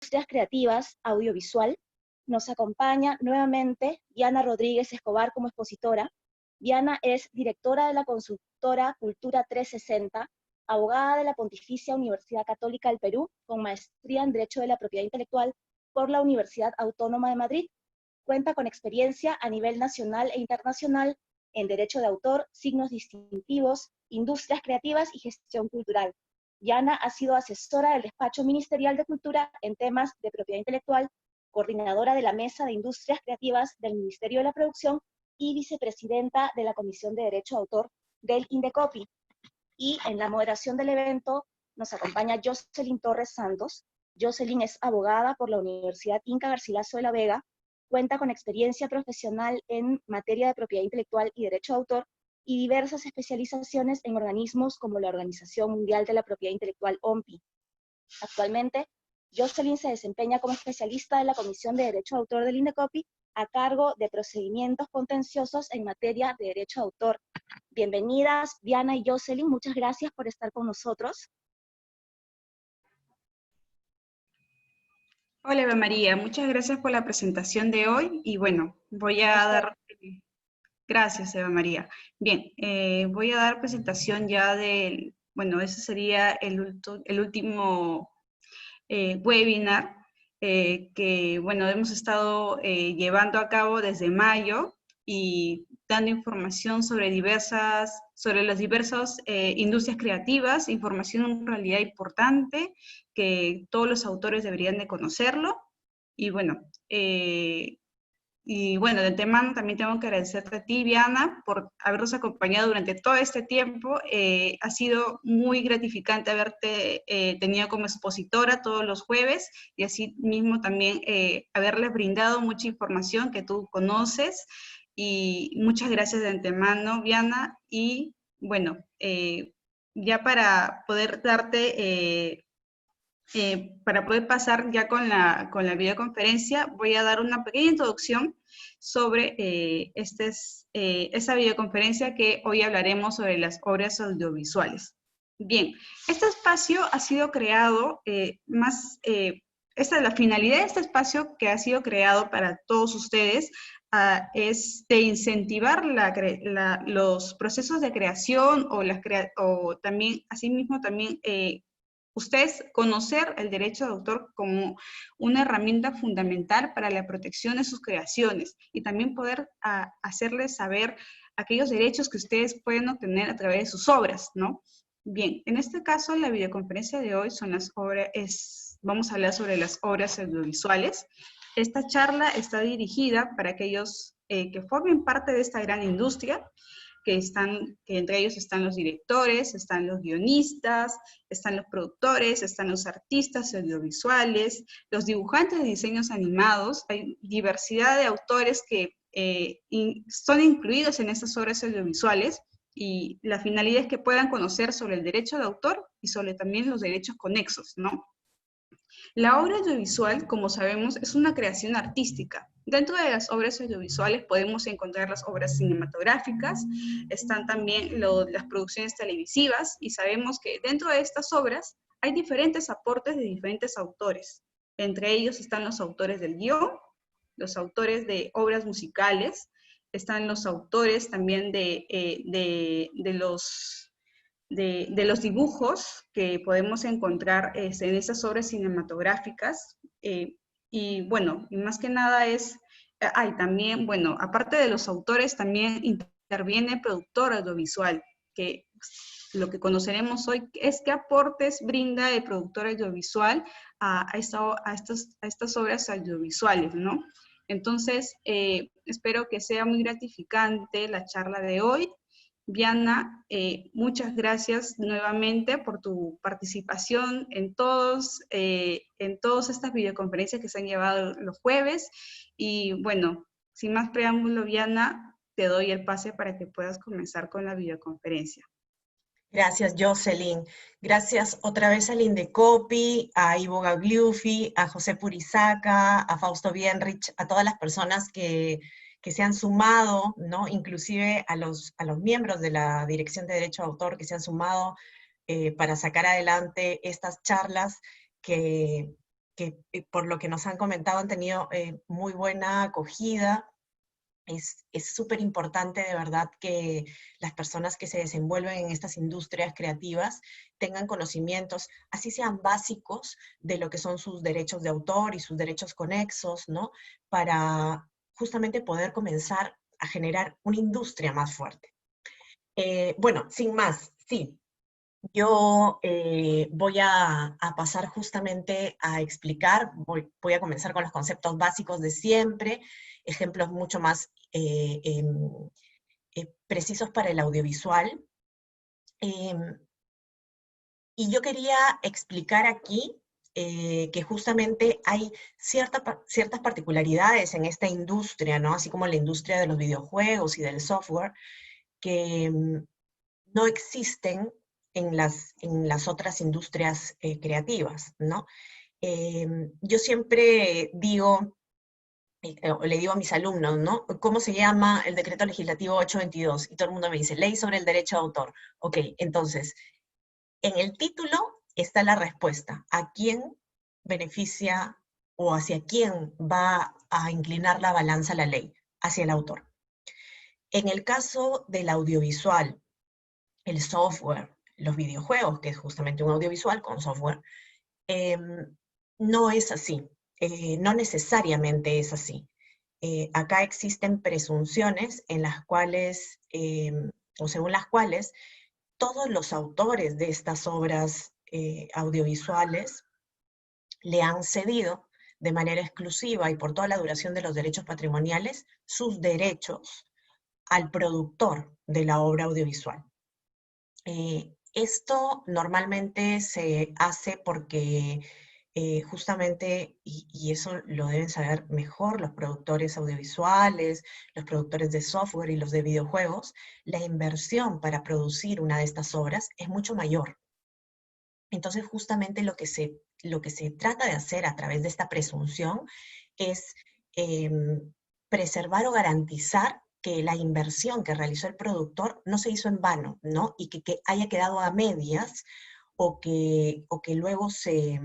industrias creativas audiovisual, nos acompaña nuevamente Diana Rodríguez Escobar como expositora. Diana es directora de la consultora Cultura 360, abogada de la Pontificia Universidad Católica del Perú, con maestría en Derecho de la Propiedad Intelectual por la Universidad Autónoma de Madrid. Cuenta con experiencia a nivel nacional e internacional en Derecho de Autor, Signos Distintivos, Industrias Creativas y Gestión Cultural. Diana ha sido asesora del Despacho Ministerial de Cultura en temas de propiedad intelectual, coordinadora de la Mesa de Industrias Creativas del Ministerio de la Producción y vicepresidenta de la Comisión de Derecho de Autor del Indecopi. Y en la moderación del evento nos acompaña Jocelyn Torres Santos. Jocelyn es abogada por la Universidad Inca Garcilaso de la Vega, cuenta con experiencia profesional en materia de propiedad intelectual y derecho de autor, y diversas especializaciones en organismos como la Organización Mundial de la Propiedad Intelectual, OMPI. Actualmente, Jocelyn se desempeña como especialista de la Comisión de Derecho de Autor del Indecopi, a cargo de procedimientos contenciosos en materia de derecho de autor. Bienvenidas, Diana y Jocelyn, muchas gracias por estar con nosotros. Hola, Eva María, muchas gracias por la presentación de hoy y bueno, voy a dar... Gracias, Eva María. Bien, voy a dar presentación ya del... Bueno, ese sería el último webinar que, bueno, hemos estado llevando a cabo desde mayo y dando información sobre las diversas industrias creativas, información en realidad importante que todos los autores deberían de conocerlo. Y bueno, de antemano también tengo que agradecerte a ti, Viana, por habernos acompañado durante todo este tiempo. Ha sido muy gratificante haberte tenido como expositora todos los jueves y así mismo también haberles brindado mucha información que tú conoces. Y muchas gracias de antemano, Viana. Y bueno, ya para poder darte... para poder pasar ya con la videoconferencia, voy a dar una pequeña introducción sobre esa videoconferencia que hoy hablaremos sobre las obras audiovisuales. Bien, este espacio ha sido creado esta es la finalidad de este espacio que ha sido creado para todos ustedes, es de incentivar los procesos de creación o también, asimismo, también ustedes conocer el derecho de autor como una herramienta fundamental para la protección de sus creaciones y también poder hacerles saber aquellos derechos que ustedes pueden obtener a través de sus obras, ¿no? Bien, en este caso la videoconferencia de hoy vamos a hablar sobre las obras audiovisuales. Esta charla está dirigida para aquellos que formen parte de esta gran industria, que entre ellos están los directores, están los guionistas, están los productores, están los artistas audiovisuales, los dibujantes de diseños animados. Hay diversidad de autores que son incluidos en estas obras audiovisuales y la finalidad es que puedan conocer sobre el derecho de autor y sobre también los derechos conexos, ¿no? La obra audiovisual, como sabemos, es una creación artística. Dentro de las obras audiovisuales podemos encontrar las obras cinematográficas, están también las producciones televisivas, y sabemos que dentro de estas obras hay diferentes aportes de diferentes autores. Entre ellos están los autores del guión, los autores de obras musicales, están los autores también de los dibujos que podemos encontrar en esas obras cinematográficas. Y bueno, y más que nada hay también, bueno, aparte de los autores, también interviene el productor audiovisual, que lo que conoceremos hoy es qué aportes brinda el productor audiovisual a estas obras audiovisuales, ¿no? Entonces, espero que sea muy gratificante la charla de hoy. Viana, muchas gracias nuevamente por tu participación en todas estas videoconferencias que se han llevado los jueves. Y bueno, sin más preámbulo, Viana, te doy el pase para que puedas comenzar con la videoconferencia. Gracias, Jocelyn. Gracias otra vez al Indecopi, a Ivo Gagliuffi, a José Purizaca, a Fausto Bienrich, a todas las personas que se han sumado, ¿no? Inclusive a los miembros de la Dirección de Derecho de Autor que se han sumado para sacar adelante estas charlas que por lo que nos han comentado han tenido muy buena acogida. Es súper importante de verdad que las personas que se desenvuelven en estas industrias creativas tengan conocimientos, así sean básicos, de lo que son sus derechos de autor y sus derechos conexos, ¿no? Para justamente poder comenzar a generar una industria más fuerte. Bueno, sin más, sí. Yo voy a pasar justamente a explicar, voy a comenzar con los conceptos básicos de siempre, ejemplos mucho más precisos para el audiovisual. Y yo quería explicar aquí que justamente hay ciertas particularidades en esta industria, ¿no? Así como la industria de los videojuegos y del software, que no existen en las otras industrias creativas, ¿no? Yo siempre digo, o le digo a mis alumnos, ¿no? ¿Cómo se llama el decreto legislativo 822? Y todo el mundo me dice, Ley sobre el Derecho de Autor. Ok, entonces, en el título está la respuesta. ¿A quién beneficia o hacia quién va a inclinar la balanza la ley? Hacia el autor. En el caso del audiovisual, el software, los videojuegos, que es justamente un audiovisual con software, no es así. No necesariamente es así. Acá existen presunciones en las cuales, o según las cuales, todos los autores de estas obras audiovisuales le han cedido de manera exclusiva y por toda la duración de los derechos patrimoniales sus derechos al productor de la obra audiovisual. Esto normalmente se hace porque justamente, y eso lo deben saber mejor los productores audiovisuales, los productores de software y los de videojuegos, la inversión para producir una de estas obras es mucho mayor. Entonces, justamente lo que se trata de hacer a través de esta presunción es preservar o garantizar que la inversión que realizó el productor no se hizo en vano, ¿no? Y que haya quedado a medias o que luego sea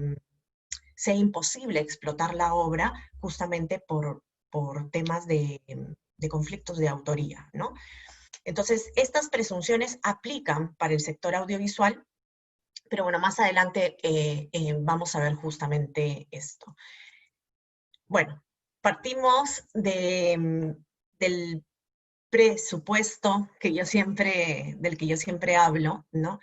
imposible explotar la obra justamente por temas de conflictos de autoría, ¿no? Entonces, estas presunciones aplican para el sector audiovisual, pero bueno, más adelante vamos a ver justamente esto. Bueno, partimos del presupuesto del que yo siempre hablo, ¿no?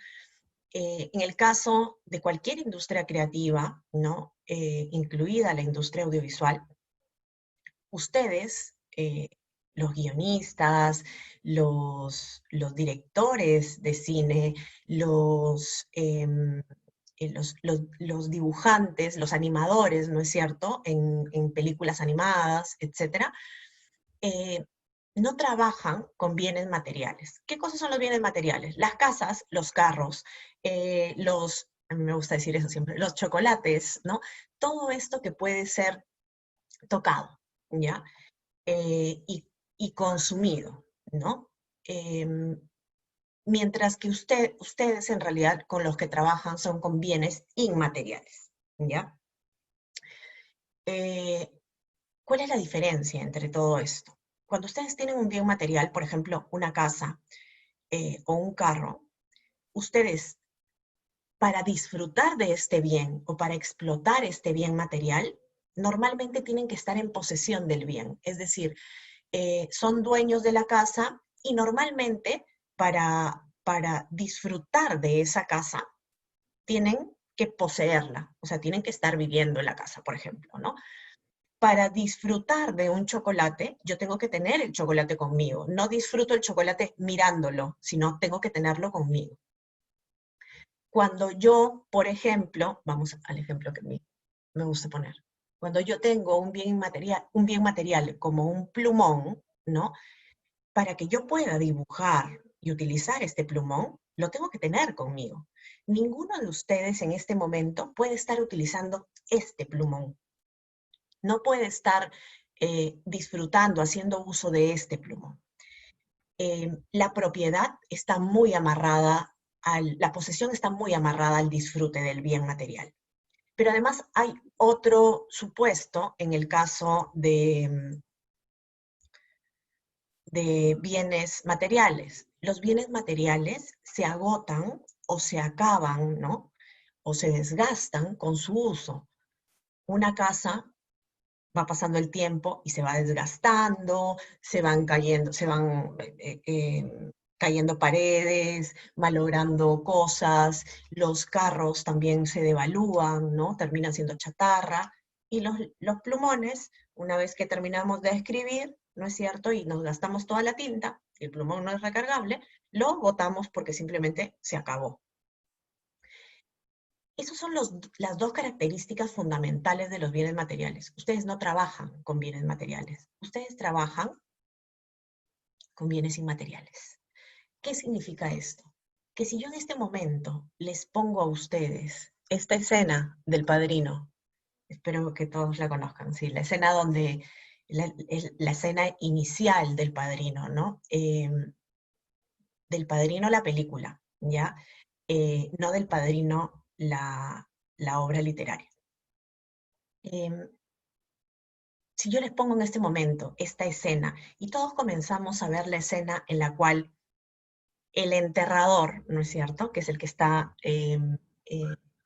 En el caso de cualquier industria creativa, ¿no? Incluida la industria audiovisual, ustedes, los guionistas, los directores de cine, los dibujantes, los animadores, ¿no es cierto?, en películas animadas, etc., no trabajan con bienes materiales. ¿Qué cosas son los bienes materiales? Las casas, los carros, a mí me gusta decir eso siempre, los chocolates, ¿no? Todo esto que puede ser tocado, ¿ya? Y consumido, ¿no? Mientras que ustedes en realidad con los que trabajan son con bienes inmateriales, ¿ya? ¿Cuál es la diferencia entre todo esto? Cuando ustedes tienen un bien material, por ejemplo, una casa o un carro, ustedes, para disfrutar de este bien o para explotar este bien material, normalmente tienen que estar en posesión del bien, es decir, son dueños de la casa y normalmente para disfrutar de esa casa tienen que poseerla, o sea, tienen que estar viviendo en la casa, por ejemplo, ¿no? Para disfrutar de un chocolate, yo tengo que tener el chocolate conmigo. No disfruto el chocolate mirándolo, sino tengo que tenerlo conmigo. Cuando yo, por ejemplo, vamos al ejemplo que me gusta poner. Cuando yo tengo un bien material como un plumón, ¿no? Para que yo pueda dibujar y utilizar este plumón, lo tengo que tener conmigo. Ninguno de ustedes en este momento puede estar utilizando este plumón. No puede estar disfrutando, haciendo uso de este plumón. La propiedad está muy amarrada, la posesión está muy amarrada al disfrute del bien material. Pero además hay otro supuesto en el caso de bienes materiales. Los bienes materiales se agotan o se acaban, ¿no? O se desgastan con su uso. Una casa va pasando el tiempo y se va desgastando, se van cayendo paredes, malogrando cosas, los carros también se devalúan, ¿no? Terminan siendo chatarra, y los plumones, una vez que terminamos de escribir, ¿no es cierto? Y nos gastamos toda la tinta, y el plumón no es recargable, lo botamos porque simplemente se acabó. Esas son las dos características fundamentales de los bienes materiales. Ustedes no trabajan con bienes materiales. Ustedes trabajan con bienes inmateriales. ¿Qué significa esto? Que si yo en este momento les pongo a ustedes esta escena del Padrino, espero que todos la conozcan, ¿sí? La escena donde, la escena inicial del Padrino, ¿no? Del Padrino la película, ¿ya? No del Padrino la obra literaria. Si yo les pongo en este momento esta escena, y todos comenzamos a ver la escena en la cual el enterrador, ¿no es cierto?, que es el que está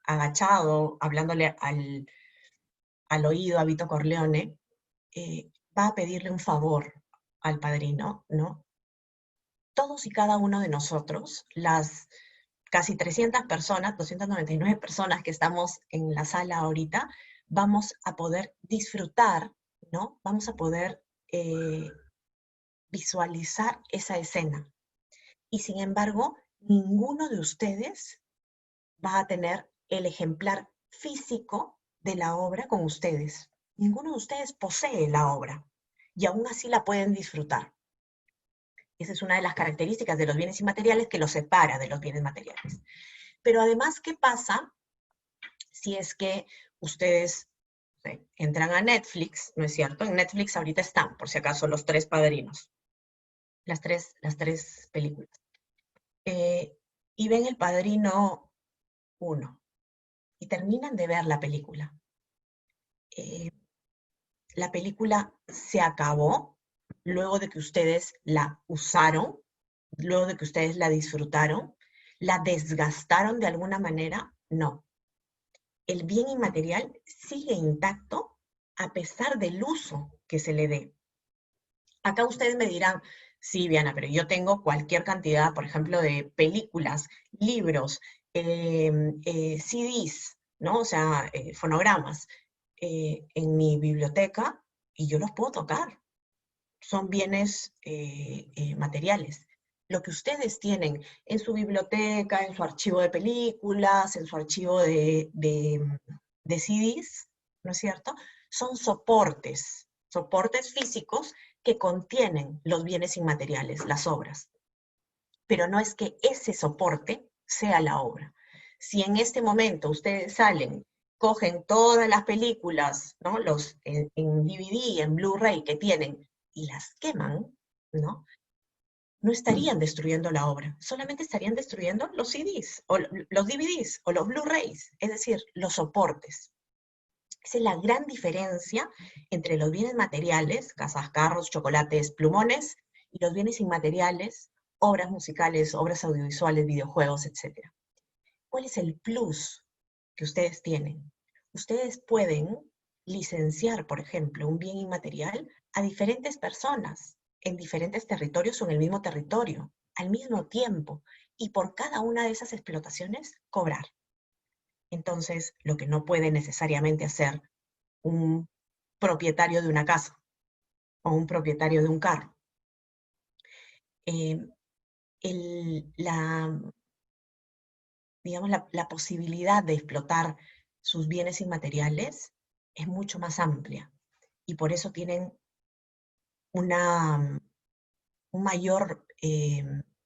agachado, hablándole al oído a Vito Corleone, va a pedirle un favor al padrino, ¿no? Todos y cada uno de nosotros, las casi 300 personas, 299 personas que estamos en la sala ahorita, vamos a poder disfrutar, ¿no? Vamos a poder visualizar esa escena. Y sin embargo, ninguno de ustedes va a tener el ejemplar físico de la obra con ustedes. Ninguno de ustedes posee la obra, y aún así la pueden disfrutar. Esa es una de las características de los bienes inmateriales que los separa de los bienes materiales. Pero además, ¿qué pasa si es que ustedes entran a Netflix, ¿no es cierto? En Netflix ahorita están, por si acaso, los 3 padrinos. Las tres películas. Y ven El Padrino 1. Y terminan de ver la película. La película se acabó luego de que ustedes la usaron, luego de que ustedes la disfrutaron, la desgastaron de alguna manera. No. El bien inmaterial sigue intacto a pesar del uso que se le dé. Acá ustedes me dirán, sí, Viana, pero yo tengo cualquier cantidad, por ejemplo, de películas, libros, CDs, ¿no? O sea, fonogramas, en mi biblioteca, y yo los puedo tocar. Son bienes materiales. Lo que ustedes tienen en su biblioteca, en su archivo de películas, en su archivo de CDs, ¿no es cierto? Son soportes físicos que contienen los bienes inmateriales, las obras. Pero no es que ese soporte sea la obra. Si en este momento ustedes salen, cogen todas las películas, ¿no? En DVD, en Blu-ray que tienen, y las queman, ¿no? No estarían destruyendo la obra, solamente estarían destruyendo los CDs, o los DVDs, o los Blu-rays, es decir, los soportes. Esa es la gran diferencia entre los bienes materiales, casas, carros, chocolates, plumones, y los bienes inmateriales, obras musicales, obras audiovisuales, videojuegos, etc. ¿Cuál es el plus que ustedes tienen? Ustedes pueden licenciar, por ejemplo, un bien inmaterial a diferentes personas, en diferentes territorios o en el mismo territorio, al mismo tiempo, y por cada una de esas explotaciones cobrar. Entonces, lo que no puede necesariamente hacer un propietario de una casa o un propietario de un carro. La posibilidad de explotar sus bienes inmateriales es mucho más amplia, y por eso tienen un mayor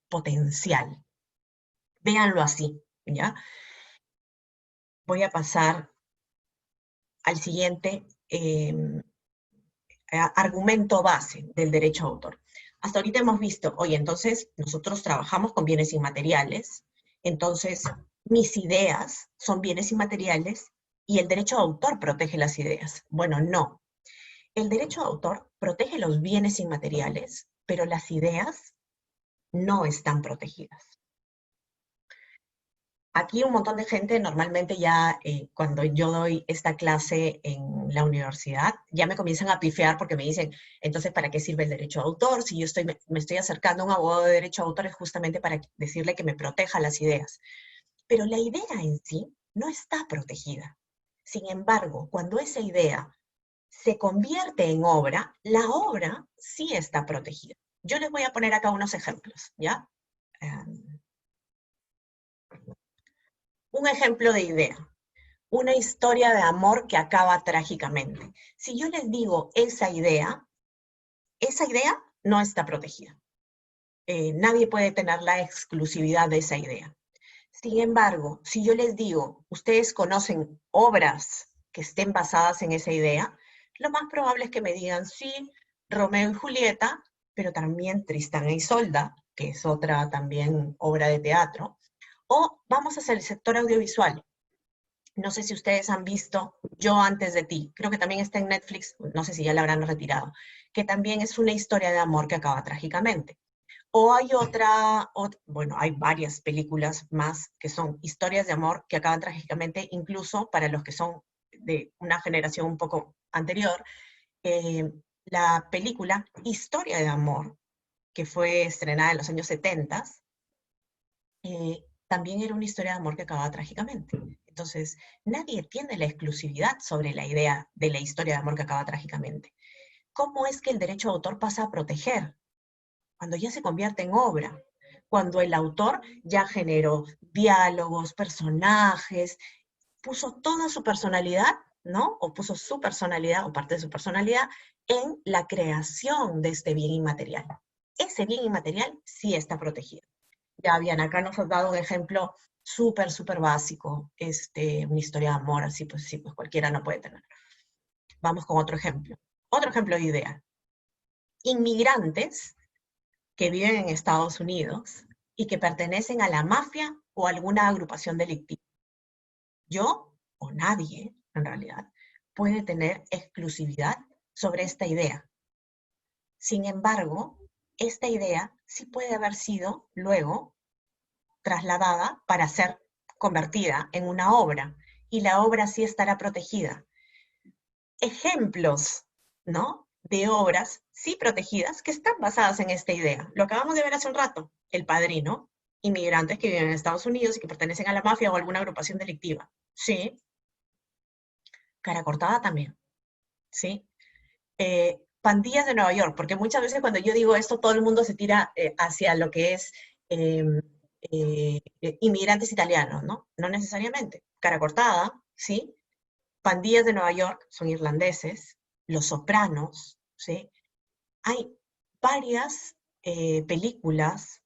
potencial. Véanlo así, ¿ya? Voy a pasar al siguiente argumento base del derecho a autor. Hasta ahorita hemos visto, oye, entonces nosotros trabajamos con bienes inmateriales, entonces mis ideas son bienes inmateriales y el derecho de autor protege las ideas. Bueno, no. El derecho de autor protege los bienes inmateriales, pero las ideas no están protegidas. Aquí un montón de gente, normalmente ya cuando yo doy esta clase en la universidad, ya me comienzan a pifear porque me dicen, entonces, ¿para qué sirve el derecho de autor? Si yo me estoy acercando a un abogado de derecho de autor es justamente para decirle que me proteja las ideas. Pero la idea en sí no está protegida. Sin embargo, cuando esa idea se convierte en obra, la obra sí está protegida. Yo les voy a poner acá unos ejemplos, ¿ya? Un ejemplo de idea. Una historia de amor que acaba trágicamente. Si yo les digo esa idea no está protegida. Nadie puede tener la exclusividad de esa idea. Sin embargo, si yo les digo, ustedes conocen obras que estén basadas en esa idea, lo más probable es que me digan, sí, Romeo y Julieta, pero también Tristán e Isolda, que es otra también obra de teatro, o vamos hacia el sector audiovisual. No sé si ustedes han visto Yo antes de ti, creo que también está en Netflix, no sé si ya la habrán retirado, que también es una historia de amor que acaba trágicamente. O hay bueno, hay varias películas más que son historias de amor que acaban trágicamente, incluso para los que son de una generación un poco anterior. La película Historia de Amor, que fue estrenada en los años 70, también era una historia de amor que acababa trágicamente. Entonces, nadie tiene la exclusividad sobre la idea de la historia de amor que acaba trágicamente. ¿Cómo es que el derecho de autor pasa a proteger? Cuando ya se convierte en obra, cuando el autor ya generó diálogos, personajes, puso toda su personalidad, ¿no? O puso su personalidad o parte de su personalidad en la creación de este bien inmaterial. Ese bien inmaterial sí está protegido. Ya bien, acá nos has dado un ejemplo súper básico, una historia de amor, así pues sí, pues cualquiera no puede tener. Vamos con otro ejemplo. Otro ejemplo de idea. Inmigrantes que viven en Estados Unidos y que pertenecen a la mafia o a alguna agrupación delictiva. Yo, o nadie, en realidad, puede tener exclusividad sobre esta idea. Sin embargo, esta idea sí puede haber sido luego trasladada para ser convertida en una obra, y la obra sí estará protegida. Ejemplos, ¿no?, de obras sí protegidas que están basadas en esta idea. Lo acabamos de ver hace un rato, El Padrino, inmigrantes que viven en Estados Unidos y que pertenecen a la mafia o a alguna agrupación delictiva. Sí. Cara Cortada también. Sí. Pandillas de Nueva York, porque muchas veces cuando yo digo esto, todo el mundo se tira hacia lo que es inmigrantes italianos, ¿no? No necesariamente. Cara Cortada, ¿sí? Pandillas de Nueva York son irlandeses, Los Sopranos, ¿sí? Hay varias películas,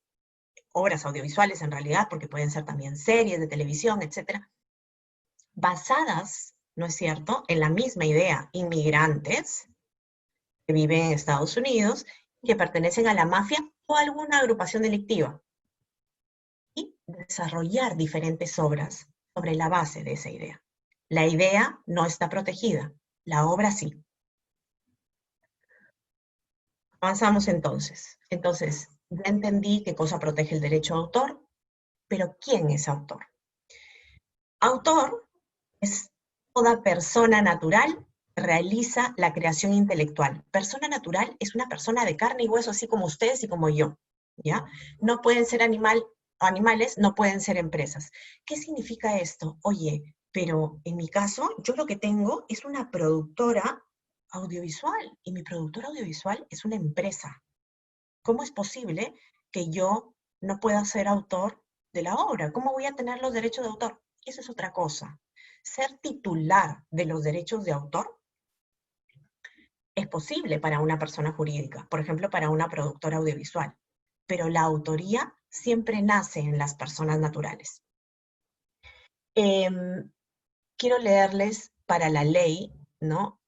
obras audiovisuales en realidad, porque pueden ser también series de televisión, etcétera, basadas, ¿no es cierto?, en la misma idea, inmigrantes que viven en Estados Unidos, que pertenecen a la mafia o a alguna agrupación delictiva, y desarrollar diferentes obras sobre la base de esa idea. La idea no está protegida, la obra sí. Avanzamos entonces. Entonces, ya entendí qué cosa protege el derecho de autor, pero ¿quién es autor? Autor es toda persona natural que realiza la creación intelectual. Persona natural es una persona de carne y hueso, así como ustedes y como yo, ¿ya? No pueden ser animales, no pueden ser empresas. ¿Qué significa esto? Oye, pero en mi caso, yo lo que tengo es una productora audiovisual, y mi productora audiovisual es una empresa. ¿Cómo es posible que yo no pueda ser autor de la obra? ¿Cómo voy a tener los derechos de autor? Eso es otra cosa. Ser titular de los derechos de autor es posible para una persona jurídica, por ejemplo, para una productora audiovisual, pero la autoría siempre nace en las personas naturales. Quiero leerles para la ley, ¿no?,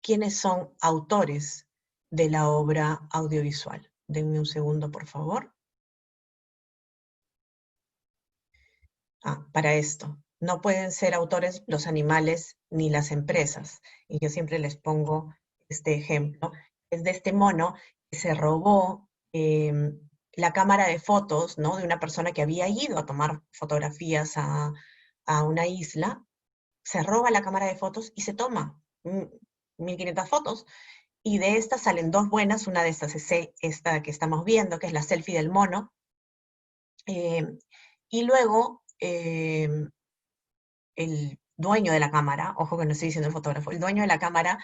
quiénes son autores de la obra audiovisual. Denme un segundo, por favor. Para esto. No pueden ser autores los animales ni las empresas. Y yo siempre les pongo este ejemplo. Es de este mono que se robó la cámara de fotos, ¿no?, de una persona que había ido a tomar fotografías a una isla, se roba la cámara de fotos y se toma 1500 fotos, y de estas salen dos buenas. Una de estas es esta que estamos viendo, que es la selfie del mono, y luego el dueño de la cámara, ojo que no estoy diciendo el fotógrafo, el dueño de la cámara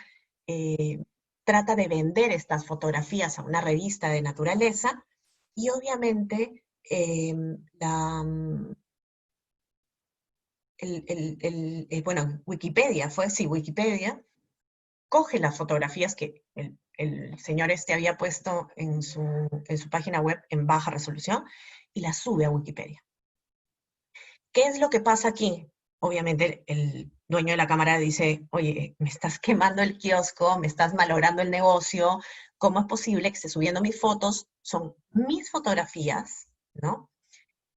trata de vender estas fotografías a una revista de naturaleza, y obviamente bueno, Wikipedia Wikipedia coge las fotografías que el señor este había puesto en su página web en baja resolución y las sube a Wikipedia. ¿Qué es lo que pasa aquí? Obviamente el dueño de la cámara dice, oye, me estás quemando el kiosco, me estás malogrando el negocio, ¿cómo es posible que estés subiendo mis fotos? Son mis fotografías, ¿no?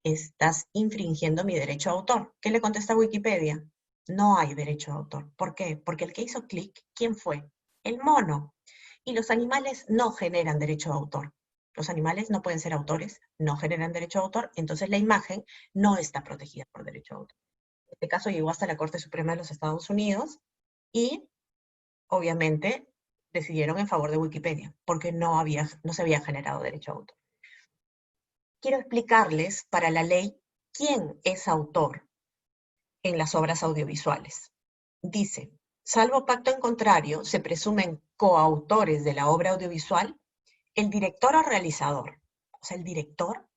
Estás infringiendo mi derecho a autor. ¿Qué le contesta Wikipedia? No hay derecho a autor. ¿Por qué? Porque el que hizo clic, ¿quién fue? El mono. Y los animales no generan derecho a autor. Los animales no pueden ser autores, no generan derecho a autor, entonces la imagen no está protegida por derecho a autor. Este caso llegó hasta la Corte Suprema de los Estados Unidos y, obviamente, decidieron en favor de Wikipedia, porque no se había generado derecho a autor. Quiero explicarles para la ley quién es autor en las obras audiovisuales. Dice, salvo pacto en contrario, se presumen coautores de la obra audiovisual el director o realizador. O sea, el director,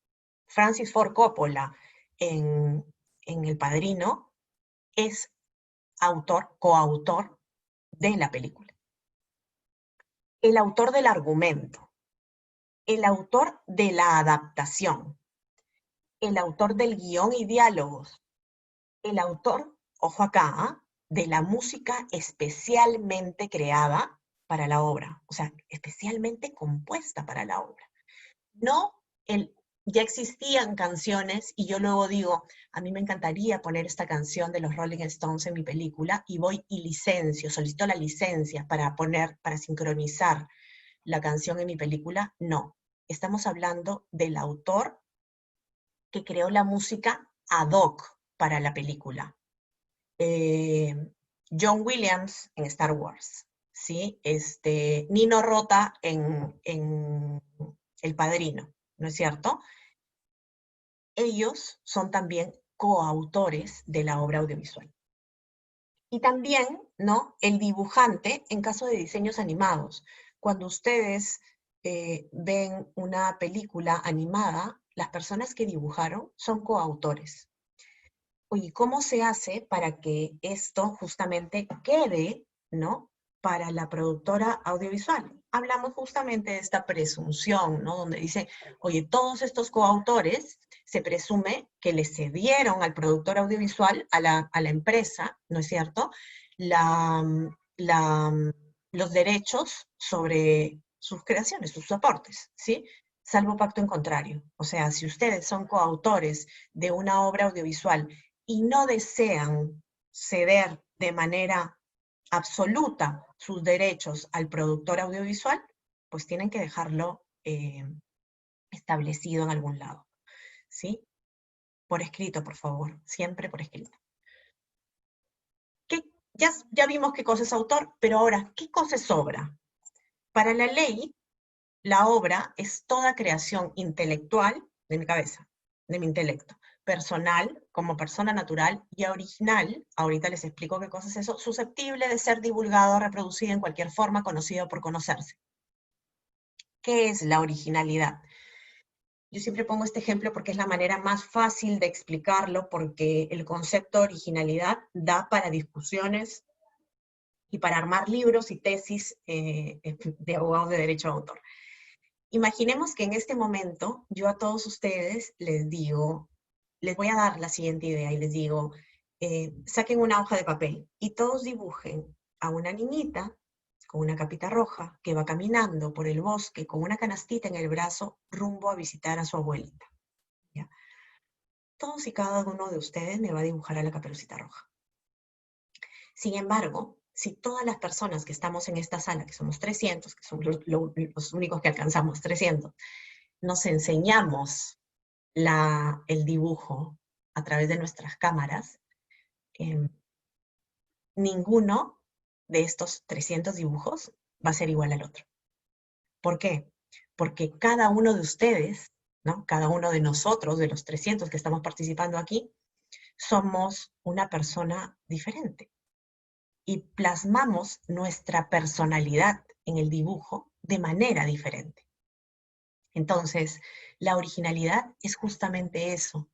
Francis Ford Coppola, en El Padrino, es coautor de la película. El autor del argumento, el autor de la adaptación, el autor del guión y diálogos, el autor, ojo acá, de la música especialmente creada para la obra, o sea, especialmente compuesta para la obra. No, ya existían canciones y yo luego digo, a mí me encantaría poner esta canción de los Rolling Stones en mi película, y voy y solicito la licencia para sincronizar la canción en mi película. No, estamos hablando del autor que creó la música ad hoc para la película. John Williams en Star Wars, ¿sí? Nino Rota en El Padrino, ¿no es cierto? Ellos son también coautores de la obra audiovisual. Y también, ¿no?, el dibujante en caso de diseños animados. Cuando ustedes ven una película animada, las personas que dibujaron son coautores. Oye, ¿cómo se hace para que esto justamente quede, ¿no?, para la productora audiovisual? Hablamos justamente de esta presunción, ¿no?, donde dice, oye, todos estos coautores se presume que le cedieron al productor audiovisual, a la empresa, ¿no es cierto?, los derechos sobre sus creaciones, sus aportes, ¿sí? Salvo pacto en contrario. O sea, si ustedes son coautores de una obra audiovisual y no desean ceder de manera absoluta sus derechos al productor audiovisual, pues tienen que dejarlo establecido en algún lado, ¿sí? Por escrito, por favor, siempre por escrito. Ya vimos qué cosa es autor, pero ahora, ¿qué cosa es obra? Para la ley, la obra es toda creación intelectual de mi cabeza, de mi intelecto, personal, como persona natural, y original, ahorita les explico qué cosa es eso, susceptible de ser divulgado o reproducido en cualquier forma, conocido por conocerse. ¿Qué es la originalidad? Yo siempre pongo este ejemplo porque es la manera más fácil de explicarlo, porque el concepto de originalidad da para discusiones y para armar libros y tesis de abogados de derecho de autor. Imaginemos que en este momento yo a todos ustedes les voy a dar la siguiente idea y les digo, saquen una hoja de papel y todos dibujen a una niñita con una capita roja que va caminando por el bosque con una canastita en el brazo rumbo a visitar a su abuelita. ¿Ya? todos y cada uno de ustedes me va a dibujar a la Caperucita Roja. Sin embargo, si todas las personas que estamos en esta sala, que somos 300, que son los únicos que alcanzamos 300, nos enseñamos el dibujo a través de nuestras cámaras, ninguno de estos 300 dibujos va a ser igual al otro. ¿Por qué? Porque cada uno de ustedes, ¿no? Cada uno de nosotros, de los 300 que estamos participando aquí, somos una persona diferente. Y plasmamos nuestra personalidad en el dibujo de manera diferente. Entonces, la originalidad es justamente eso,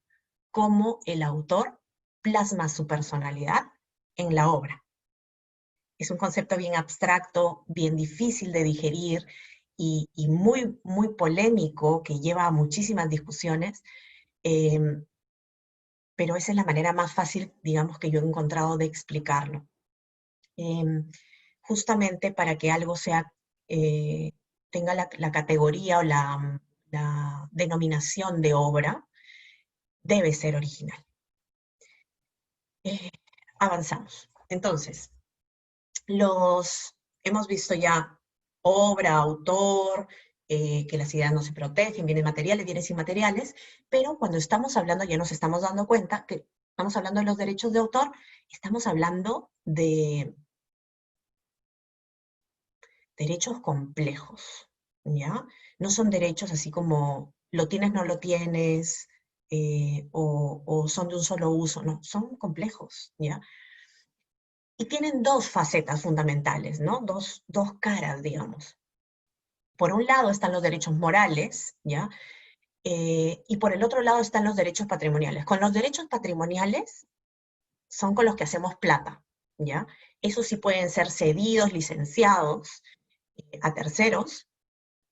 cómo el autor plasma su personalidad en la obra. Es un concepto bien abstracto, bien difícil de digerir y muy, muy polémico, que lleva a muchísimas discusiones, pero esa es la manera más fácil, digamos, que yo he encontrado de explicarlo. Justamente para que algo sea, tenga la categoría o la denominación de obra, debe ser original. Avanzamos. Entonces, hemos visto ya obra, autor, que las ideas no se protegen, bienes materiales, bienes inmateriales, pero cuando estamos hablando, ya nos estamos dando cuenta que estamos hablando de los derechos de autor, estamos hablando de derechos complejos, ¿ya? No son derechos así como lo tienes, no lo tienes, o son de un solo uso, no, son complejos, ¿ya? Y tienen dos facetas fundamentales, ¿no? Dos caras, digamos. Por un lado están los derechos morales, ¿ya? Y por el otro lado están los derechos patrimoniales. Con los derechos patrimoniales son con los que hacemos plata, ¿ya? Esos sí pueden ser cedidos, licenciados a terceros,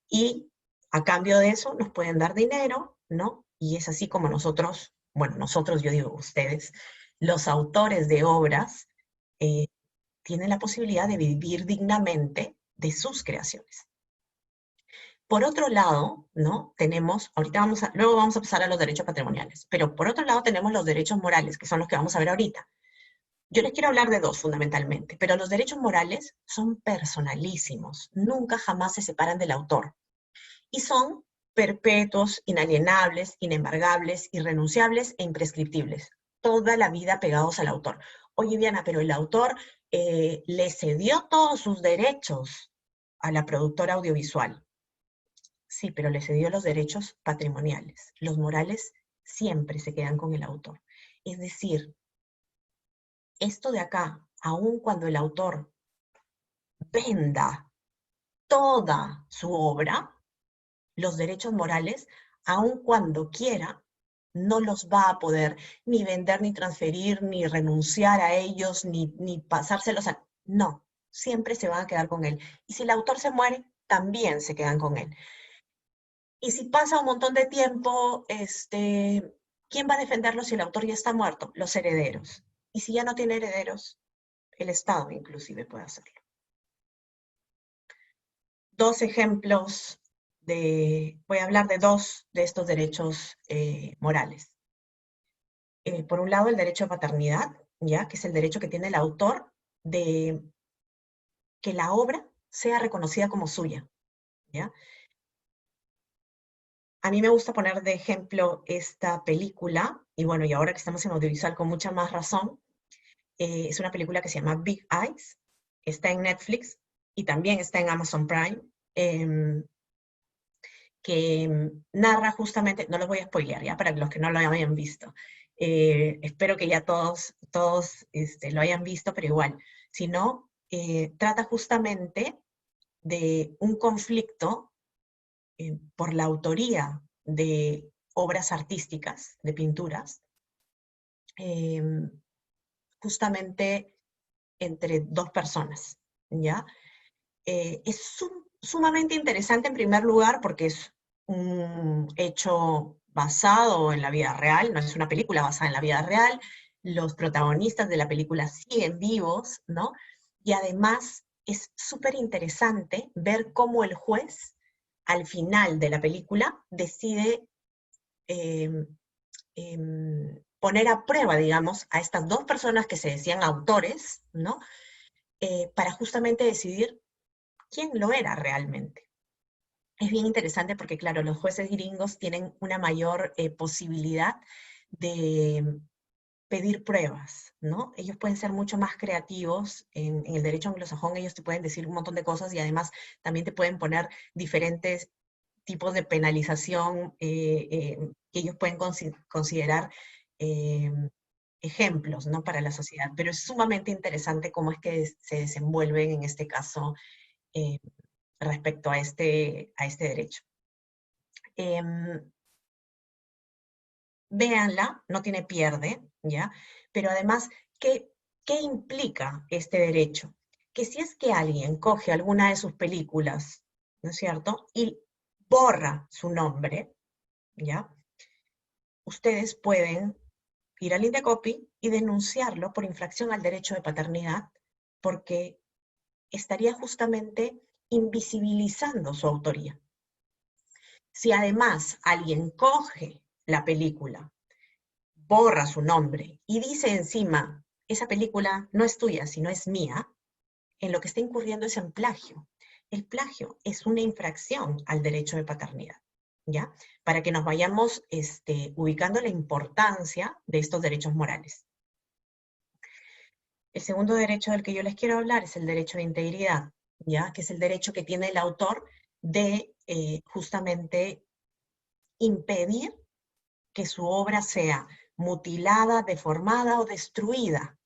y a cambio de eso nos pueden dar dinero, ¿no? Y es así como nosotros, bueno, nosotros, yo digo ustedes, los autores de obras, tienen la posibilidad de vivir dignamente de sus creaciones. Por otro lado, ¿no? Tenemos, luego vamos a pasar a los derechos patrimoniales, pero por otro lado tenemos los derechos morales, que son los que vamos a ver ahorita. Yo les quiero hablar de dos fundamentalmente, pero los derechos morales son personalísimos, nunca jamás se separan del autor, y son perpetuos, inalienables, inembargables, irrenunciables e imprescriptibles, toda la vida pegados al autor. Oye, Diana, pero el autor le cedió todos sus derechos a la productora audiovisual. Sí, pero le cedió los derechos patrimoniales. Los morales siempre se quedan con el autor. Es decir, esto de acá, aun cuando el autor venda toda su obra, los derechos morales, aun cuando quiera, no los va a poder ni vender, ni transferir, ni renunciar a ellos, ni pasárselos a... No, siempre se van a quedar con él. Y si el autor se muere, también se quedan con él. Y si pasa un montón de tiempo, ¿quién va a defenderlo si el autor ya está muerto? Los herederos. Y si ya no tiene herederos, el Estado inclusive puede hacerlo. Dos ejemplos voy a hablar de dos de estos derechos morales. Por un lado, el derecho a paternidad, ¿ya? Que es el derecho que tiene el autor de que la obra sea reconocida como suya, ¿ya? A mí me gusta poner de ejemplo esta película, y bueno, y ahora que estamos en audiovisual con mucha más razón, es una película que se llama Big Eyes, está en Netflix, y también está en Amazon Prime, que narra justamente, no los voy a spoilear ya, para los que no lo hayan visto. Espero que ya todos lo hayan visto, pero igual, si no, trata justamente de un conflicto por la autoría de obras artísticas, de pinturas, justamente entre dos personas, ¿ya? Es sumamente interesante en primer lugar porque es un hecho basado en la vida real, no es una película basada en la vida real, los protagonistas de la película siguen vivos, ¿no? Y además es súper interesante ver cómo el juez, al final de la película, decide poner a prueba, digamos, a estas dos personas que se decían autores, ¿no? Para justamente decidir quién lo era realmente. Es bien interesante porque, claro, los jueces gringos tienen una mayor posibilidad de pedir pruebas, ¿no? Ellos pueden ser mucho más creativos en el derecho anglosajón, ellos te pueden decir un montón de cosas y además también te pueden poner diferentes tipos de penalización que ellos pueden considerar ejemplos, ¿no? Para la sociedad. Pero es sumamente interesante cómo es que se desenvuelven en este caso respecto a este derecho. Véanla, no tiene pierde, ¿ya? Pero además, ¿qué implica este derecho? Que si es que alguien coge alguna de sus películas, ¿no es cierto?, y borra su nombre, ¿ya? Ustedes pueden ir al Indecopi y denunciarlo por infracción al derecho de paternidad, porque estaría justamente invisibilizando su autoría. Si además alguien coge la película, borra su nombre y dice encima, esa película no es tuya, sino es mía, en lo que está incurriendo es en plagio. El plagio es una infracción al derecho de paternidad, ¿ya? Para que nos vayamos ubicando la importancia de estos derechos morales. El segundo derecho del que yo les quiero hablar es el derecho de integridad, ¿ya? Que es el derecho que tiene el autor de justamente impedir que su obra sea mutilada, deformada o destruida.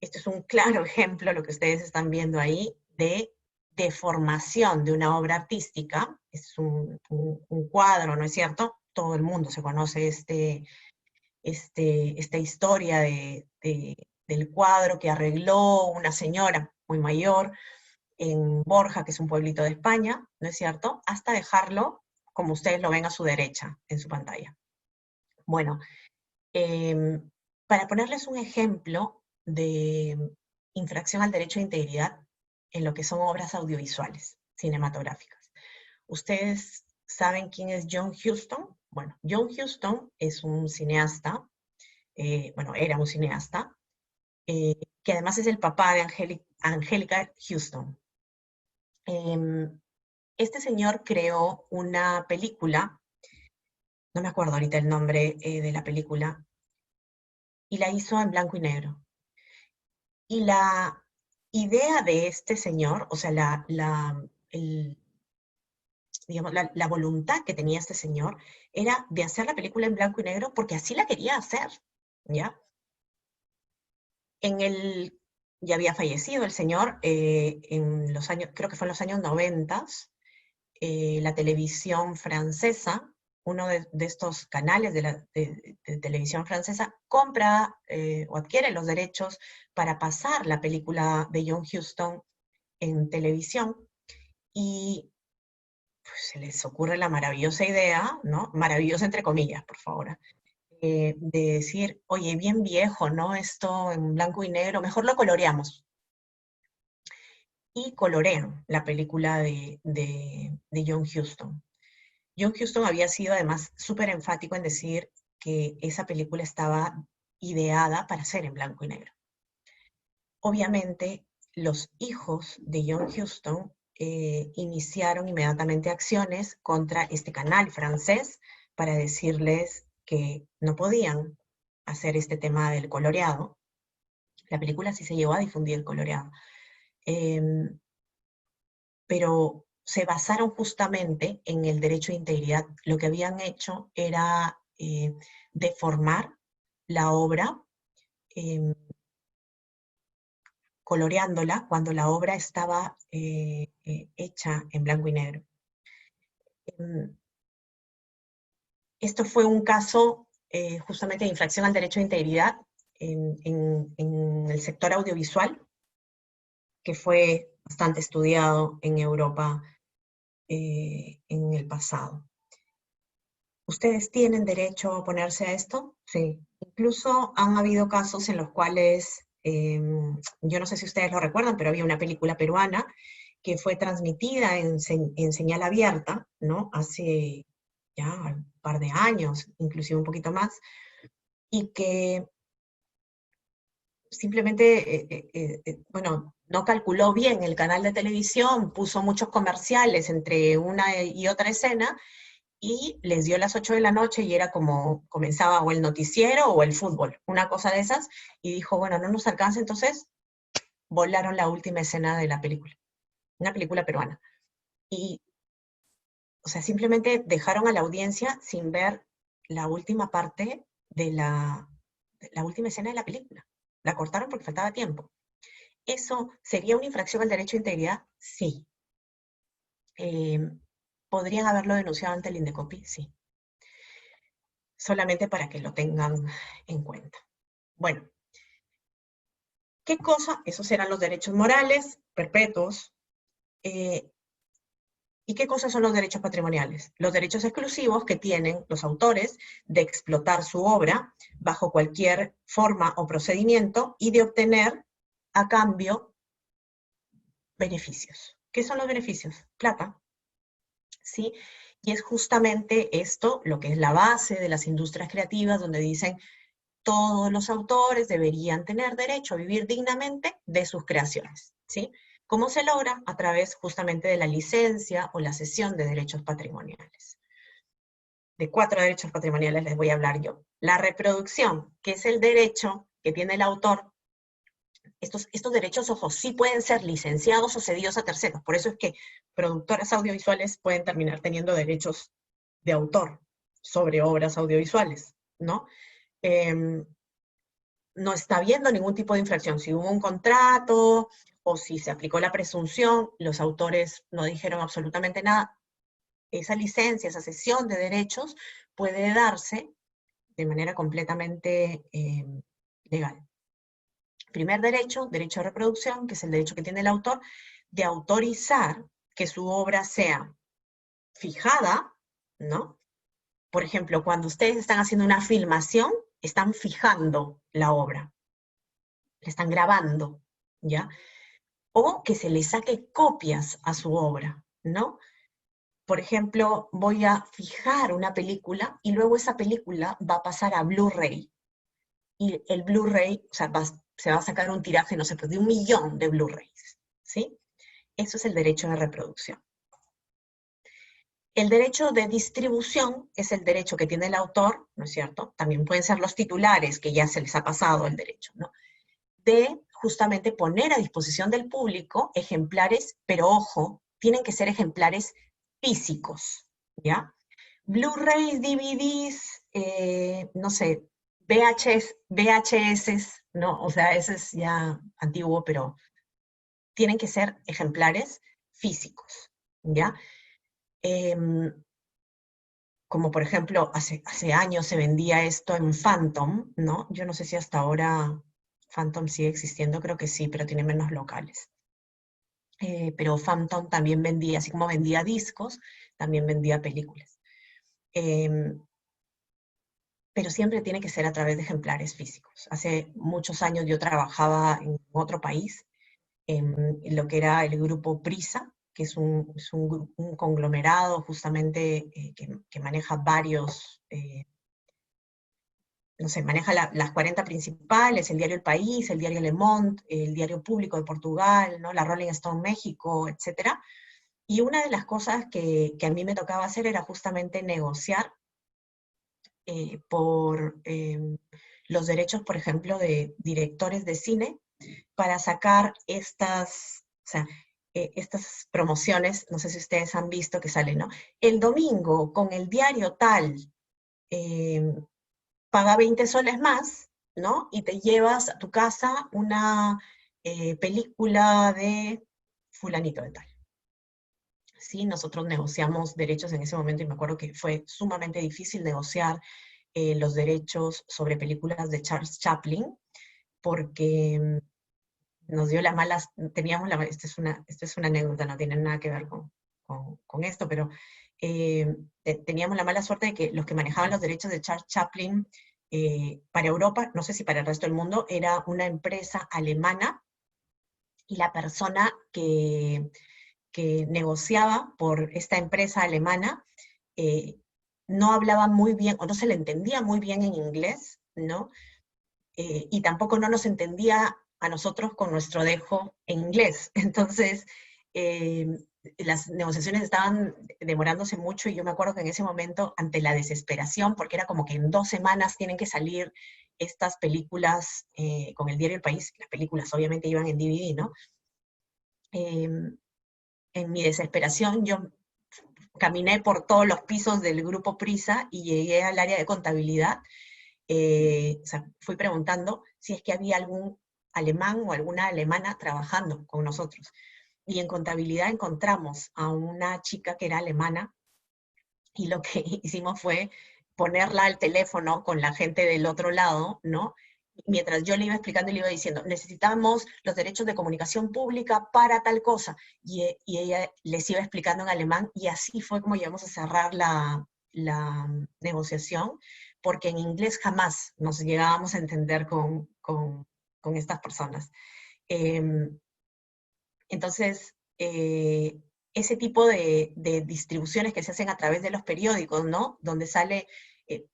Este es un claro ejemplo, lo que ustedes están viendo ahí, de deformación de una obra artística. Es un cuadro, ¿no es cierto? Todo el mundo se conoce esta historia del cuadro que arregló una señora muy mayor en Borja, que es un pueblito de España, ¿no es cierto? Hasta dejarlo como ustedes lo ven a su derecha en su pantalla. Bueno, para ponerles un ejemplo de infracción al derecho de integridad en lo que son obras audiovisuales, cinematográficas. ¿Ustedes saben quién es John Huston? Bueno, John Huston es un cineasta, bueno, era un cineasta, que además es el papá de Angélica Houston. Este señor creó una película, no me acuerdo ahorita el nombre de la película, y la hizo en blanco y negro. Y la idea de este señor, o sea, digamos, la voluntad que tenía este señor era de hacer la película en blanco y negro porque así la quería hacer, ¿ya? Ya había fallecido el señor en los años, creo que fue en los años 90, la televisión francesa, uno de estos canales de televisión francesa, compra o adquiere los derechos para pasar la película de John Huston en televisión, y pues, se les ocurre la maravillosa idea, ¿no? Maravillosa entre comillas, por favor, de decir, oye, bien viejo, ¿no? Esto en blanco y negro, mejor lo coloreamos. Y colorean la película de John Huston. John Huston había sido además súper enfático en decir que esa película estaba ideada para ser en blanco y negro. Obviamente, los hijos de John Huston iniciaron inmediatamente acciones contra este canal francés para decirles que no podían hacer este tema del coloreado. La película sí se llevó a difundir el coloreado. Pero se basaron justamente en el derecho de integridad. Lo que habían hecho era deformar la obra, coloreándola cuando la obra estaba hecha en blanco y negro. Esto fue un caso justamente de infracción al derecho de integridad en el sector audiovisual, que fue bastante estudiado en Europa en el pasado. ¿Ustedes tienen derecho a oponerse a esto? Sí. Incluso han habido casos en los cuales, yo no sé si ustedes lo recuerdan, pero había una película peruana que fue transmitida en señal abierta, ¿no? Hace ya par de años, inclusive un poquito más, y que simplemente, bueno, no calculó bien el canal de televisión, puso muchos comerciales entre una y otra escena, y les dio las 8 de la noche y era como comenzaba o el noticiero o el fútbol, una cosa de esas, y dijo, bueno, no nos alcanza, entonces volaron la última escena de la película, una película peruana. Y, o sea, simplemente dejaron a la audiencia sin ver la última parte de la última escena de la película. La cortaron porque faltaba tiempo. ¿Eso sería una infracción al derecho de integridad? Sí. ¿Podrían haberlo denunciado ante el Indecopi? Sí. Solamente para que lo tengan en cuenta. Bueno, ¿qué cosa? Esos serán los derechos morales, perpetuos. ¿Y qué cosas son los derechos patrimoniales? Los derechos exclusivos que tienen los autores de explotar su obra bajo cualquier forma o procedimiento y de obtener a cambio beneficios. ¿Qué son los beneficios? Plata, ¿sí? Y es justamente esto lo que es la base de las industrias creativas, donde dicen todos los autores deberían tener derecho a vivir dignamente de sus creaciones, ¿sí? ¿Cómo se logra? A través justamente de la licencia o la cesión de derechos patrimoniales. De 4 derechos patrimoniales les voy a hablar yo. La reproducción, que es el derecho que tiene el autor. Estos derechos, ojo, sí pueden ser licenciados o cedidos a terceros. Por eso es que productoras audiovisuales pueden terminar teniendo derechos de autor sobre obras audiovisuales, ¿no? No está habiendo ningún tipo de infracción. Si hubo un contrato o si se aplicó la presunción, los autores no dijeron absolutamente nada, esa licencia, esa cesión de derechos puede darse de manera completamente legal. Primer derecho, derecho de reproducción, que es el derecho que tiene el autor de autorizar que su obra sea fijada, ¿no? Por ejemplo, cuando ustedes están haciendo una filmación, están fijando la obra, la están grabando, ¿ya? O que se le saque copias a su obra, ¿no? Por ejemplo, voy a fijar una película y luego esa película va a pasar a Blu-ray. Y el Blu-ray, o sea, se va a sacar un tiraje, no sé, pues de 1 millón de Blu-rays, ¿sí? Eso es el derecho de reproducción. El derecho de distribución es el derecho que tiene el autor, ¿no es cierto? También pueden ser los titulares, que ya se les ha pasado el derecho, ¿no? De justamente poner a disposición del público ejemplares, pero ojo, tienen que ser ejemplares físicos, ¿ya? Blu-rays, DVDs, no sé, VHS, ¿no? O sea, eso es ya antiguo, pero tienen que ser ejemplares físicos, ¿ya? Como por ejemplo, hace años se vendía esto en Phantom, ¿no? Yo no sé si hasta ahora Phantom sigue existiendo, creo que sí, pero tiene menos locales. Pero Phantom también vendía, así como vendía discos, también vendía películas. Pero siempre tiene que ser a través de ejemplares físicos. Hace muchos años yo trabajaba en otro país, en lo que era el grupo Prisa, que es un conglomerado justamente que maneja varios, no sé, maneja las 40 principales, el diario El País, el diario Le Monde, el diario Público de Portugal, ¿no? La Rolling Stone México, etc. Y una de las cosas que a mí me tocaba hacer era justamente negociar por los derechos, por ejemplo, de directores de cine, para sacar estas, o sea, estas promociones, no sé si ustedes han visto que salen, ¿no? El domingo, con el diario tal, paga 20 soles más, ¿no? Y te llevas a tu casa una película de fulanito de tal. Sí, nosotros negociamos derechos en ese momento y me acuerdo que fue sumamente difícil negociar los derechos sobre películas de Charles Chaplin, porque nos dio las malas, teníamos esta es una anécdota, no tiene nada que ver con esto, pero teníamos la mala suerte de que los que manejaban los derechos de Charles Chaplin para Europa, no sé si para el resto del mundo, era una empresa alemana, y la persona que negociaba por esta empresa alemana no hablaba muy bien, o no se le entendía muy bien en inglés, ¿no? Y tampoco no nos entendía a nosotros con nuestro dejo en inglés. Entonces, las negociaciones estaban demorándose mucho, y yo me acuerdo que en ese momento, ante la desesperación, porque era como que en 2 semanas tienen que salir estas películas con el diario El País, las películas obviamente iban en DVD, ¿no? En mi desesperación, yo caminé por todos los pisos del grupo Prisa y llegué al área de contabilidad. O sea, fui preguntando si es que había algún alemán o alguna alemana trabajando con nosotros. Y en contabilidad encontramos a una chica que era alemana, y lo que hicimos fue ponerla al teléfono con la gente del otro lado, ¿no? Mientras yo le iba explicando y le iba diciendo, necesitamos los derechos de comunicación pública para tal cosa, y ella les iba explicando en alemán, y así fue como llegamos a cerrar la negociación, porque en inglés jamás nos llegábamos a entender con estas personas. Entonces, ese tipo de distribuciones que se hacen a través de los periódicos, ¿no? Donde sale,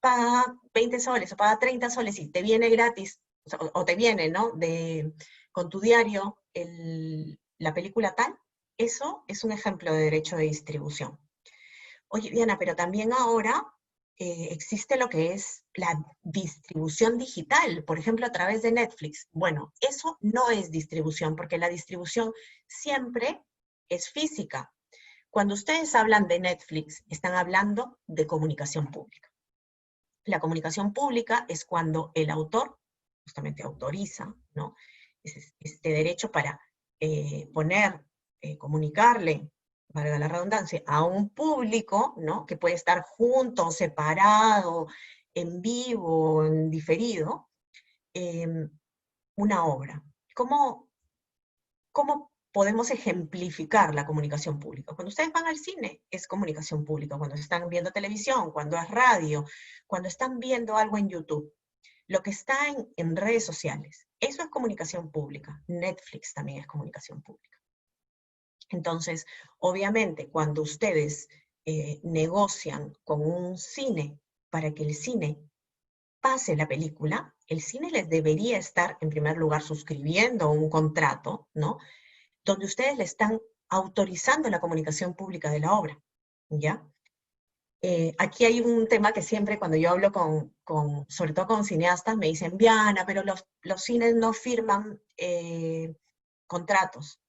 paga 20 soles o paga 30 soles y te viene gratis, o te viene, ¿no? Con tu diario la película tal, eso es un ejemplo de derecho de distribución. Oye, Diana, pero también ahora existe lo que es la distribución digital, por ejemplo, a través de Netflix. Bueno, eso no es distribución, porque la distribución siempre es física. Cuando ustedes hablan de Netflix, están hablando de comunicación pública. La comunicación pública es cuando el autor justamente autoriza, ¿no? Este derecho para comunicarle, valga la redundancia, a un público, ¿no? Que puede estar junto, separado, en vivo, en diferido, una obra. ¿Cómo podemos ejemplificar la comunicación pública? Cuando ustedes van al cine, es comunicación pública. Cuando están viendo televisión, cuando es radio, cuando están viendo algo en YouTube. Lo que está en redes sociales, eso es comunicación pública. Netflix también es comunicación pública. Entonces, obviamente, cuando ustedes negocian con un cine para que el cine pase la película, el cine les debería estar, en primer lugar, suscribiendo un contrato, ¿no? Donde ustedes le están autorizando la comunicación pública de la obra, ¿ya? Aquí hay un tema que siempre cuando yo hablo sobre todo con cineastas, me dicen, Viana, pero los cines no firman contratos.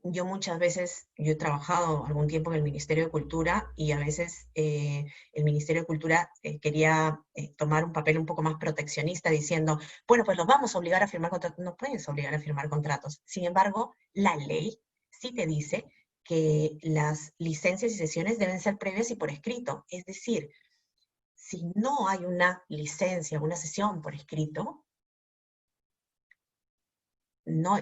Yo muchas veces, yo he trabajado algún tiempo en el Ministerio de Cultura, y a veces el Ministerio de Cultura quería tomar un papel un poco más proteccionista, diciendo, bueno, pues los vamos a obligar a firmar contratos. No puedes obligar a firmar contratos. Sin embargo, la ley sí te dice que las licencias y sesiones deben ser previas y por escrito. Es decir, si no hay una licencia, una sesión por escrito, no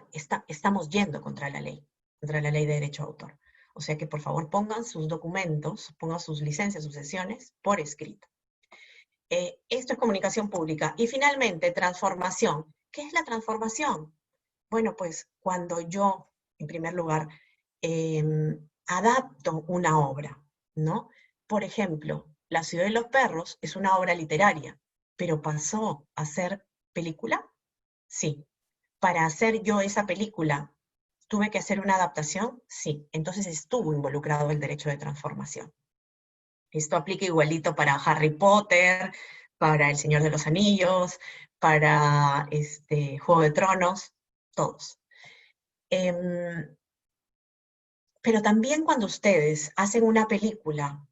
estamos yendo contra la ley de derecho de autor. O sea que por favor pongan sus documentos, pongan sus licencias, sus sesiones por escrito. Esto es comunicación pública. Y finalmente, transformación. ¿Qué es la transformación? Bueno, pues cuando yo, en primer lugar, adapto una obra, ¿no? Por ejemplo, La ciudad de los perros es una obra literaria, pero pasó a ser película, sí. Para hacer yo esa película, ¿tuve que hacer una adaptación? Sí. Entonces estuvo involucrado el derecho de transformación. Esto aplica igualito para Harry Potter, para El Señor de los Anillos, para Juego de Tronos, todos. Pero también cuando ustedes hacen una película,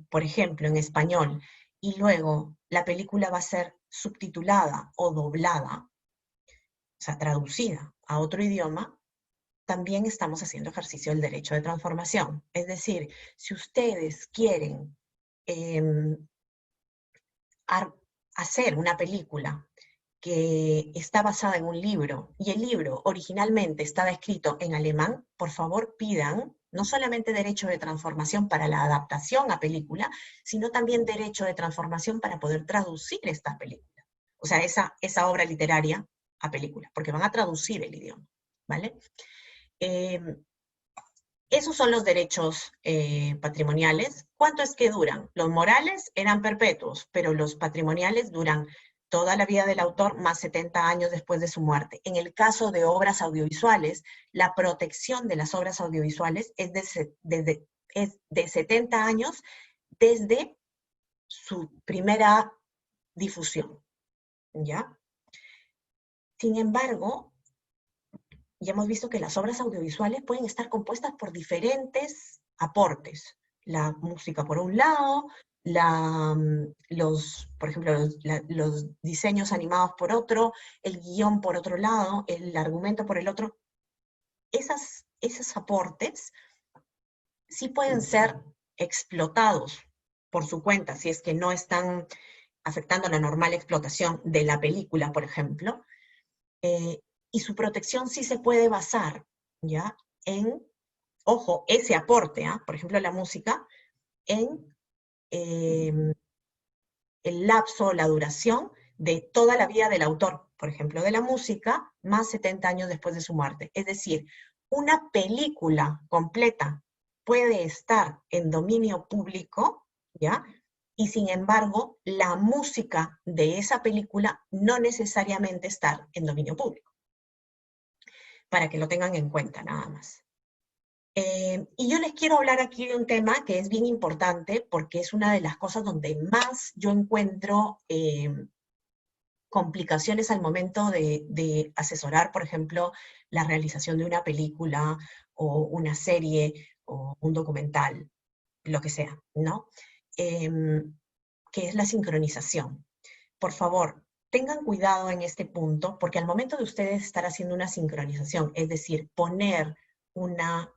por ejemplo, en español, y luego la película va a ser subtitulada o doblada, o sea, traducida a otro idioma, también estamos haciendo ejercicio del derecho de transformación. Es decir, si ustedes quieren hacer una película que está basada en un libro, y el libro originalmente estaba escrito en alemán, por favor pidan no solamente derecho de transformación para la adaptación a película, sino también derecho de transformación para poder traducir esta película. O sea, esa obra literaria a película, porque van a traducir el idioma, ¿vale? Esos son los derechos patrimoniales. ¿Cuánto es que duran? Los morales eran perpetuos, pero los patrimoniales duran toda la vida del autor más 70 años después de su muerte. En el caso de obras audiovisuales, la protección de las obras audiovisuales es de 70 años desde su primera difusión, ¿ya? Sin embargo, ya hemos visto que las obras audiovisuales pueden estar compuestas por diferentes aportes. La música por un lado, por ejemplo, los diseños animados por otro, el guión por otro lado, el argumento por el otro. Esos aportes sí pueden ser explotados por su cuenta, si es que no están afectando la normal explotación de la película, por ejemplo, y su protección sí se puede basar, ¿ya? En, ojo, ese aporte, por ejemplo, la música, en el lapso, la duración de toda la vida del autor, por ejemplo, de la música, más 70 años después de su muerte. Es decir, una película completa puede estar en dominio público, ¿ya? Y sin embargo, la música de esa película no necesariamente estar en dominio público. Para que lo tengan en cuenta nada más. Y yo les quiero hablar aquí de un tema que es bien importante porque es una de las cosas donde más yo encuentro complicaciones al momento de asesorar, por ejemplo, la realización de una película o una serie o un documental, lo que sea, ¿no? Que es la sincronización. Por favor, tengan cuidado en este punto, porque al momento de ustedes estar haciendo una sincronización, es decir, poner una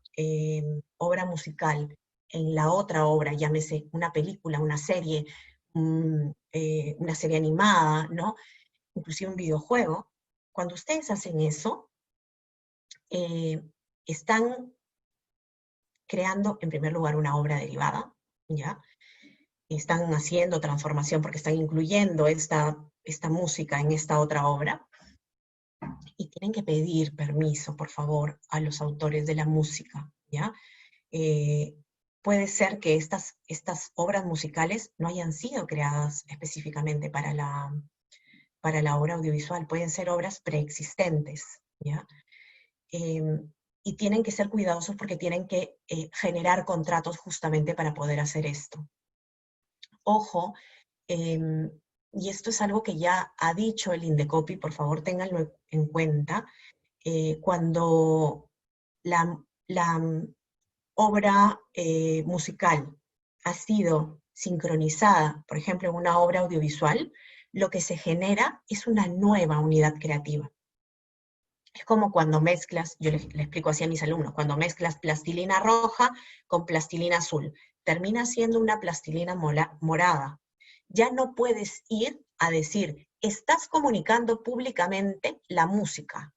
obra musical en la otra obra, llámese una película, una serie animada, ¿no? Inclusive un videojuego, cuando ustedes hacen eso, están creando, en primer lugar, una obra derivada, ¿ya? Están haciendo transformación porque están incluyendo esta música en esta otra obra, y tienen que pedir permiso, por favor, a los autores de la música, ¿ya? Puede ser que estas obras musicales no hayan sido creadas específicamente para la obra audiovisual, pueden ser obras preexistentes, ¿ya? Y tienen que ser cuidadosos porque tienen que generar contratos justamente para poder hacer esto. Ojo, y esto es algo que ya ha dicho el Indecopi, por favor ténganlo en cuenta, cuando la obra musical ha sido sincronizada, por ejemplo, en una obra audiovisual, lo que se genera es una nueva unidad creativa. Es como cuando mezclas, yo le explico así a mis alumnos, cuando mezclas plastilina roja con plastilina azul, termina siendo una plastilina morada. Ya no puedes ir a decir, estás comunicando públicamente la música.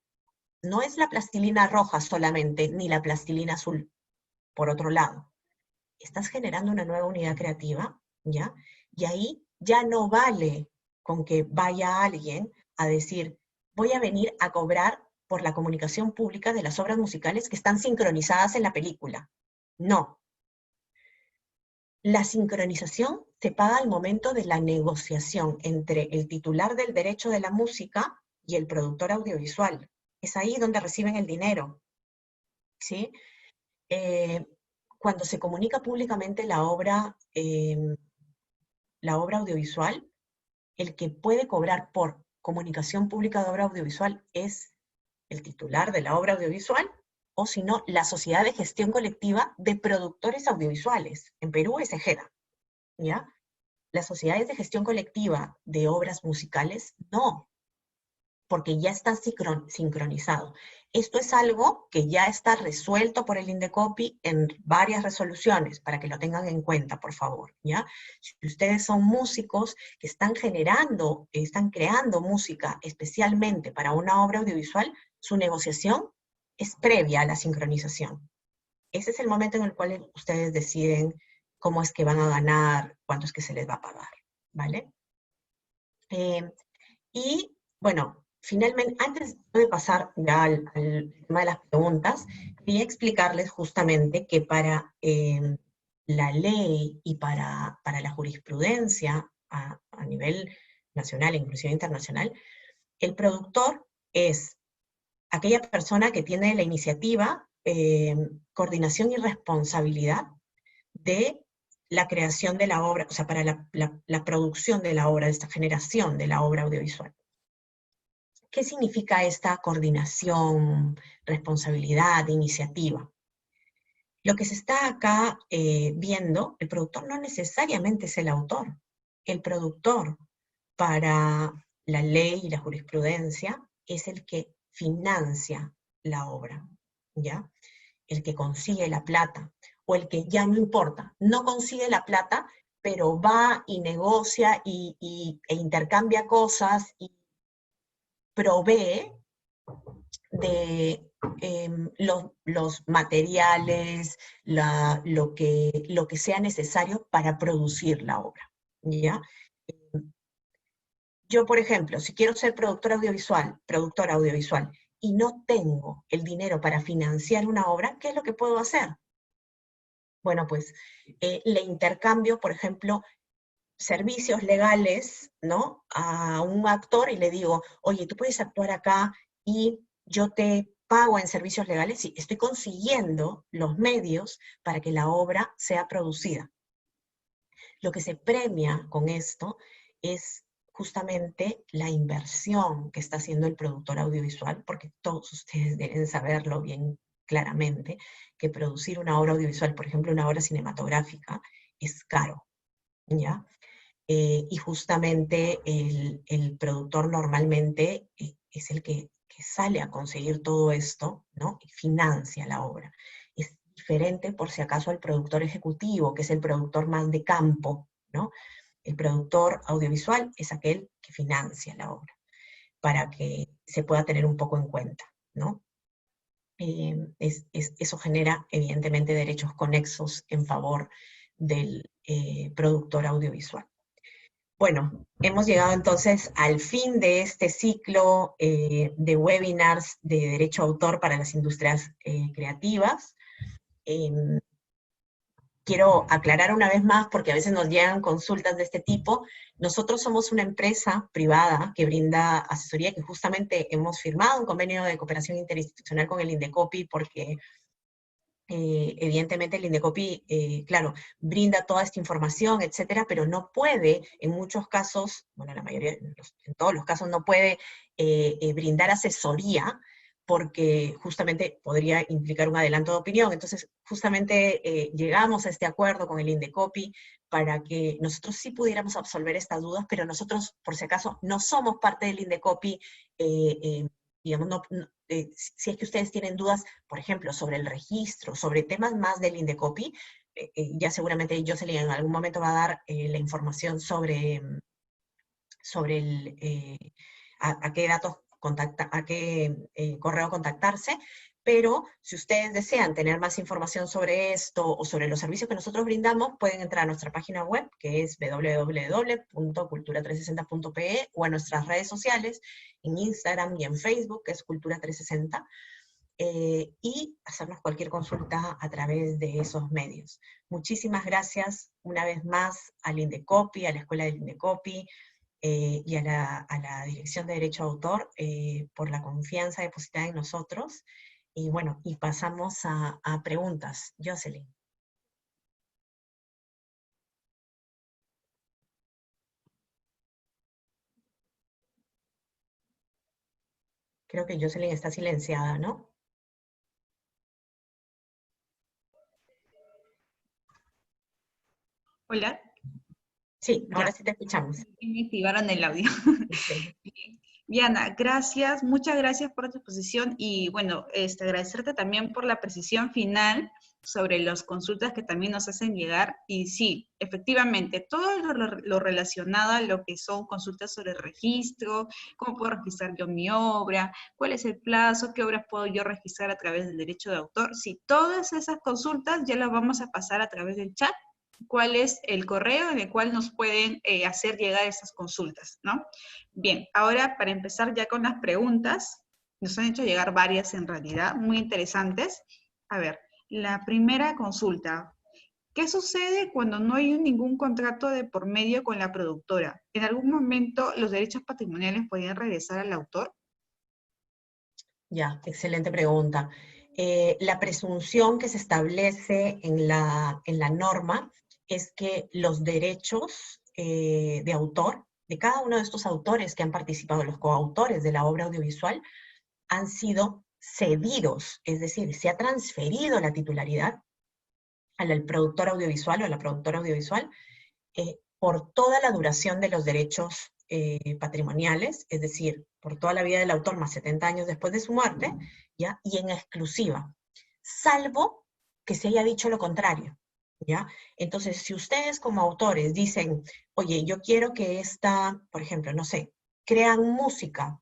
No es la plastilina roja solamente, ni la plastilina azul. Por otro lado, estás generando una nueva unidad creativa, ¿ya? Y ahí ya no vale con que vaya alguien a decir, voy a venir a cobrar por la comunicación pública de las obras musicales que están sincronizadas en la película. No. La sincronización se paga al momento de la negociación entre el titular del derecho de la música y el productor audiovisual. Es ahí donde reciben el dinero, ¿sí? Cuando se comunica públicamente la obra audiovisual, el que puede cobrar por comunicación pública de obra audiovisual es el titular de la obra audiovisual, o si no, la Sociedad de Gestión Colectiva de Productores Audiovisuales. En Perú es EGEDA, ¿ya? Las sociedades de gestión colectiva de obras musicales, no, porque ya está sincronizado. Esto es algo que ya está resuelto por el Indecopi en varias resoluciones, para que lo tengan en cuenta, por favor, ¿ya? Si ustedes son músicos que están creando música especialmente para una obra audiovisual, su negociación es previa a la sincronización. Ese es el momento en el cual ustedes deciden cómo es que van a ganar, cuánto es que se les va a pagar, ¿vale? Y, bueno, finalmente, antes de pasar ya al tema de las preguntas, quería explicarles justamente que para la ley y para la jurisprudencia a nivel nacional e inclusive internacional, el productor es aquella persona que tiene la iniciativa, coordinación y responsabilidad de la creación de la obra, o sea, para la producción de la obra, de esta generación de la obra audiovisual. ¿Qué significa esta coordinación, responsabilidad, iniciativa? Lo que se está acá viendo, el productor no necesariamente es el autor. El productor, para la ley y la jurisprudencia, es el que financia la obra, ¿ya? El que consigue la plata, o el que ya no importa, no consigue la plata, pero va y negocia e intercambia cosas y provee de los materiales, lo que sea necesario para producir la obra, ¿ya? Yo, por ejemplo, si quiero ser productora audiovisual, y no tengo el dinero para financiar una obra, ¿qué es lo que puedo hacer? Bueno, pues le intercambio, por ejemplo, servicios legales, ¿no? A un actor y le digo, oye, tú puedes actuar acá y yo te pago en servicios legales y estoy consiguiendo los medios para que la obra sea producida. Lo que se premia con esto es justamente la inversión que está haciendo el productor audiovisual, porque todos ustedes deben saberlo bien claramente, que producir una obra audiovisual, por ejemplo, una obra cinematográfica, es caro, ¿ya? Y justamente el productor normalmente es el que sale a conseguir todo esto, ¿no? Y financia la obra. Es diferente, por si acaso, al productor ejecutivo, que es el productor más de campo, ¿no? El productor audiovisual es aquel que financia la obra, para que se pueda tener un poco en cuenta, ¿no? Eso genera, evidentemente, derechos conexos en favor del productor audiovisual. Bueno, hemos llegado entonces al fin de este ciclo de webinars de derecho a autor para las industrias creativas. Quiero aclarar una vez más, porque a veces nos llegan consultas de este tipo. Nosotros somos una empresa privada que brinda asesoría, que justamente hemos firmado un convenio de cooperación interinstitucional con el INDECOPI, porque evidentemente el INDECOPI, claro, brinda toda esta información, etcétera, pero no puede, en muchos casos, bueno, la mayoría, en todos los casos, no puede brindar asesoría, porque justamente podría implicar un adelanto de opinión. Entonces, justamente llegamos a este acuerdo con el INDECOPI para que nosotros sí pudiéramos absolver estas dudas, pero nosotros, por si acaso, no somos parte del INDECOPI, digamos, si es que ustedes tienen dudas, por ejemplo, sobre el registro, sobre temas más del INDECOPI, ya seguramente Jocelyn en algún momento va a dar la información sobre a qué datos a qué correo contactarse, pero si ustedes desean tener más información sobre esto o sobre los servicios que nosotros brindamos, pueden entrar a nuestra página web, que es www.cultura360.pe, o a nuestras redes sociales, en Instagram y en Facebook, que es Cultura360, y hacernos cualquier consulta a través de esos medios. Muchísimas gracias una vez más al INDECOPI, a la Escuela del INDECOPI, y a la Dirección de Derecho de Autor por la confianza depositada en nosotros. Y bueno, y pasamos a preguntas. Jocelyn. Creo que Jocelyn está silenciada, ¿no? Hola. Sí, ahora Ya. sí te escuchamos. Me activaron el audio. Diana, gracias, muchas gracias por tu exposición y bueno, agradecerte también por la precisión final sobre las consultas que también nos hacen llegar. Y sí, efectivamente, todo lo relacionado a lo que son consultas sobre el registro, cómo puedo registrar yo mi obra, cuál es el plazo, qué obras puedo yo registrar a través del derecho de autor. Sí, todas esas consultas ya las vamos a pasar a través del chat cuál es el correo en el cual nos pueden hacer llegar esas consultas, ¿no? Bien, ahora para empezar ya con las preguntas, nos han hecho llegar varias en realidad, muy interesantes. A ver, la primera consulta. ¿Qué sucede cuando no hay ningún contrato de por medio con la productora? ¿En algún momento los derechos patrimoniales podrían regresar al autor? Ya, excelente pregunta. La presunción que se establece en la norma es que los derechos de autor, de cada uno de estos autores que han participado, los coautores de la obra audiovisual, han sido cedidos, es decir, se ha transferido la titularidad al productor audiovisual o a la productora audiovisual por toda la duración de los derechos patrimoniales, es decir, por toda la vida del autor más 70 años después de su muerte, ¿ya? Y en exclusiva, salvo que se haya dicho lo contrario, ¿ya? Entonces, si ustedes como autores dicen, oye, yo quiero que esta, por ejemplo, no sé, crean música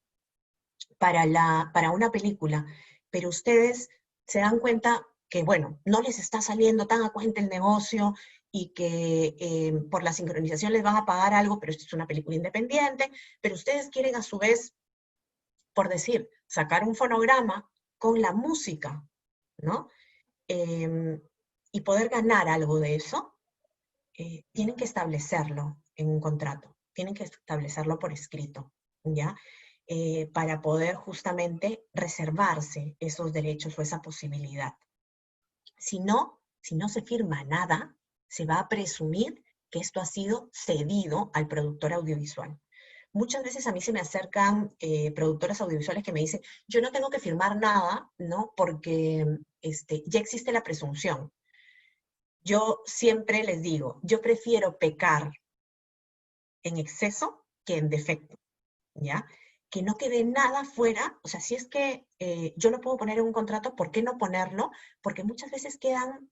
para una película, pero ustedes se dan cuenta que, bueno, no les está saliendo tan a cuenta el negocio y que por la sincronización les van a pagar algo, pero esto es una película independiente, pero ustedes quieren a su vez, por decir, sacar un fonograma con la música, ¿no? Y poder ganar algo de eso, tienen que establecerlo en un contrato, tienen que establecerlo por escrito, ¿ya? Para poder justamente reservarse esos derechos o esa posibilidad. Si no se firma nada, se va a presumir que esto ha sido cedido al productor audiovisual. Muchas veces a mí se me acercan productoras audiovisuales que me dicen, yo no tengo que firmar nada, ¿no? Porque ya existe la presunción. Yo siempre les digo, yo prefiero pecar en exceso que en defecto, ¿ya? Que no quede nada fuera, o sea, si es que yo lo puedo poner en un contrato, ¿por qué no ponerlo? Porque muchas veces quedan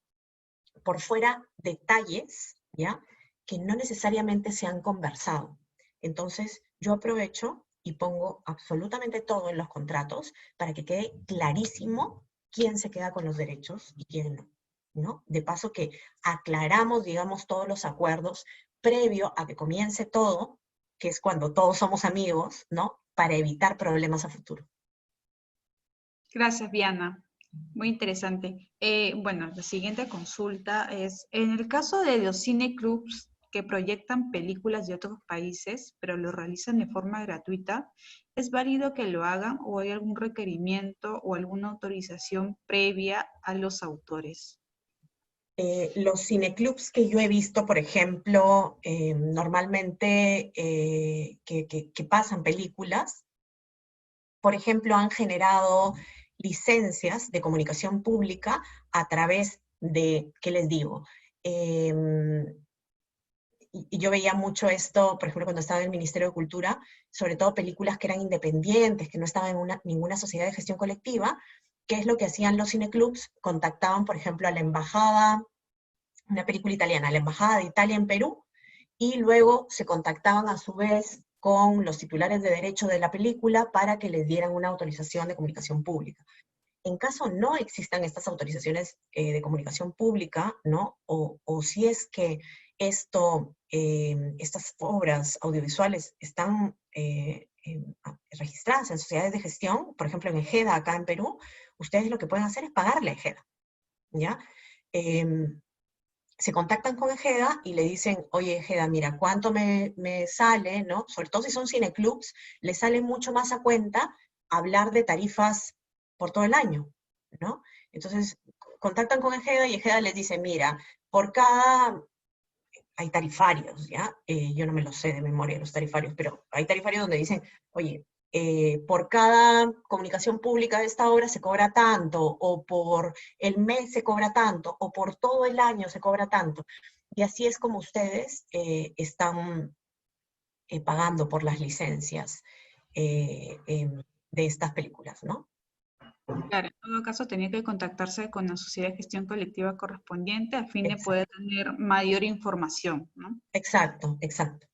por fuera detalles, ¿ya? Que no necesariamente se han conversado. Entonces, yo aprovecho y pongo absolutamente todo en los contratos para que quede clarísimo quién se queda con los derechos y quién no, ¿no? De paso que aclaramos, digamos, todos los acuerdos previo a que comience todo, que es cuando todos somos amigos, ¿no? Para evitar problemas a futuro. Gracias, Viana. Muy interesante. Bueno, la siguiente consulta es, en el caso de los cineclubs que proyectan películas de otros países, pero lo realizan de forma gratuita, ¿es válido que lo hagan o hay algún requerimiento o alguna autorización previa a los autores? Los cineclubs que yo he visto, por ejemplo, normalmente que pasan películas, por ejemplo, han generado licencias de comunicación pública a través de, ¿qué les digo? Y yo veía mucho esto, por ejemplo, cuando estaba en el Ministerio de Cultura, sobre todo películas que eran independientes, que no estaban en ninguna sociedad de gestión colectiva. ¿Qué es lo que hacían los cineclubs? Contactaban, por ejemplo, a la embajada, una película italiana, la embajada de Italia en Perú, y luego se contactaban a su vez con los titulares de derecho de la película para que les dieran una autorización de comunicación pública. En caso no existan estas autorizaciones de comunicación pública, ¿no? O si es que estas obras audiovisuales están registradas en sociedades de gestión, por ejemplo en EGEDA acá en Perú, ustedes lo que pueden hacer es pagarle a EGEDA, ¿ya? Se contactan con EGEDA y le dicen, oye EGEDA, mira, ¿cuánto me sale, no? Sobre todo si son cineclubs, les sale mucho más a cuenta hablar de tarifas por todo el año, ¿no? Entonces, contactan con EGEDA y EGEDA les dice, mira, por cada... Hay tarifarios, ¿ya? Yo no me lo sé de memoria los tarifarios, pero hay tarifarios donde dicen, oye, por cada comunicación pública de esta obra se cobra tanto, o por el mes se cobra tanto, o por todo el año se cobra tanto. Y así es como ustedes están pagando por las licencias de estas películas, ¿no? Claro, en todo caso tenía que contactarse con la sociedad de gestión colectiva correspondiente a fin de Exacto, poder tener mayor información, ¿no? exacto, exacto.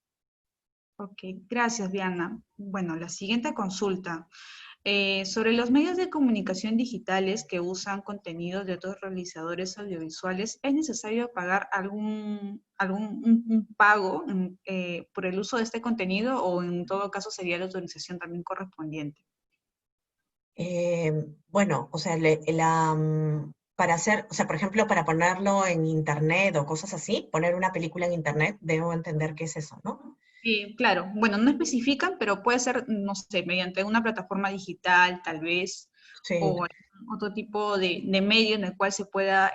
Ok, gracias, Diana. Bueno, la siguiente consulta. Sobre los medios de comunicación digitales que usan contenidos de otros realizadores audiovisuales, ¿es necesario pagar un pago por el uso de este contenido o en todo caso sería la autorización también correspondiente? Bueno, o sea, para hacer, o sea, por ejemplo, para ponerlo en internet o cosas así, poner una película en internet, debo entender qué es eso, ¿no? Claro, bueno, no especifican, pero puede ser, no sé, mediante una plataforma digital, tal vez, Sí, o algún otro tipo de medio en el cual se pueda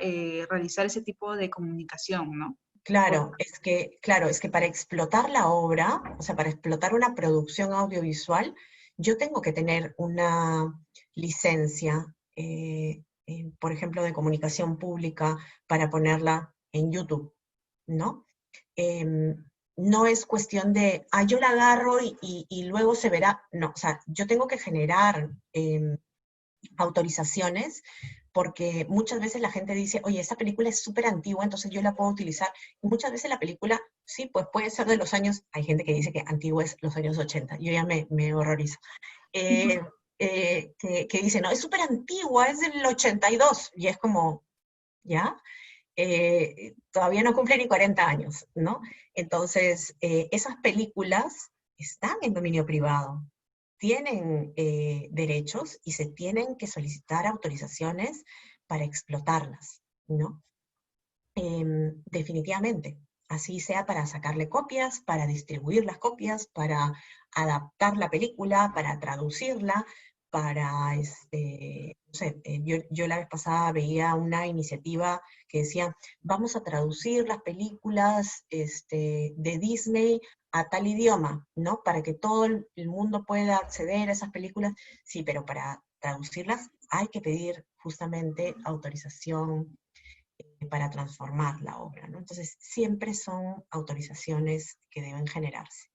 realizar ese tipo de comunicación, ¿no? Por- claro, es que para explotar la obra, o sea, para explotar una producción audiovisual, yo tengo que tener una licencia, por ejemplo, de comunicación pública para ponerla en YouTube, ¿no? No es cuestión de, yo la agarro y luego se verá. No, o sea, yo tengo que generar autorizaciones porque muchas veces la gente dice, oye, esta película es súper antigua, entonces yo la puedo utilizar. Y muchas veces la película, sí, pues puede ser de los años, hay gente que dice que antigua es los años 80, yo ya me horrorizo. Eh, que dice, no, es súper antigua, es del 82, y es como, ¿ya? Todavía no cumple ni 40 años, ¿no? Entonces, esas películas están en dominio privado, tienen derechos y se tienen que solicitar autorizaciones para explotarlas, ¿no? Definitivamente, así sea para sacarle copias, para distribuir las copias, para adaptar la película, para traducirla, para, no sé, yo la vez pasada veía una iniciativa que decía, vamos a traducir las películas de Disney a tal idioma, ¿no? Para que todo el mundo pueda acceder a esas películas. Sí, pero para traducirlas hay que pedir justamente autorización para transformar la obra, ¿no? Entonces, siempre son autorizaciones que deben generarse.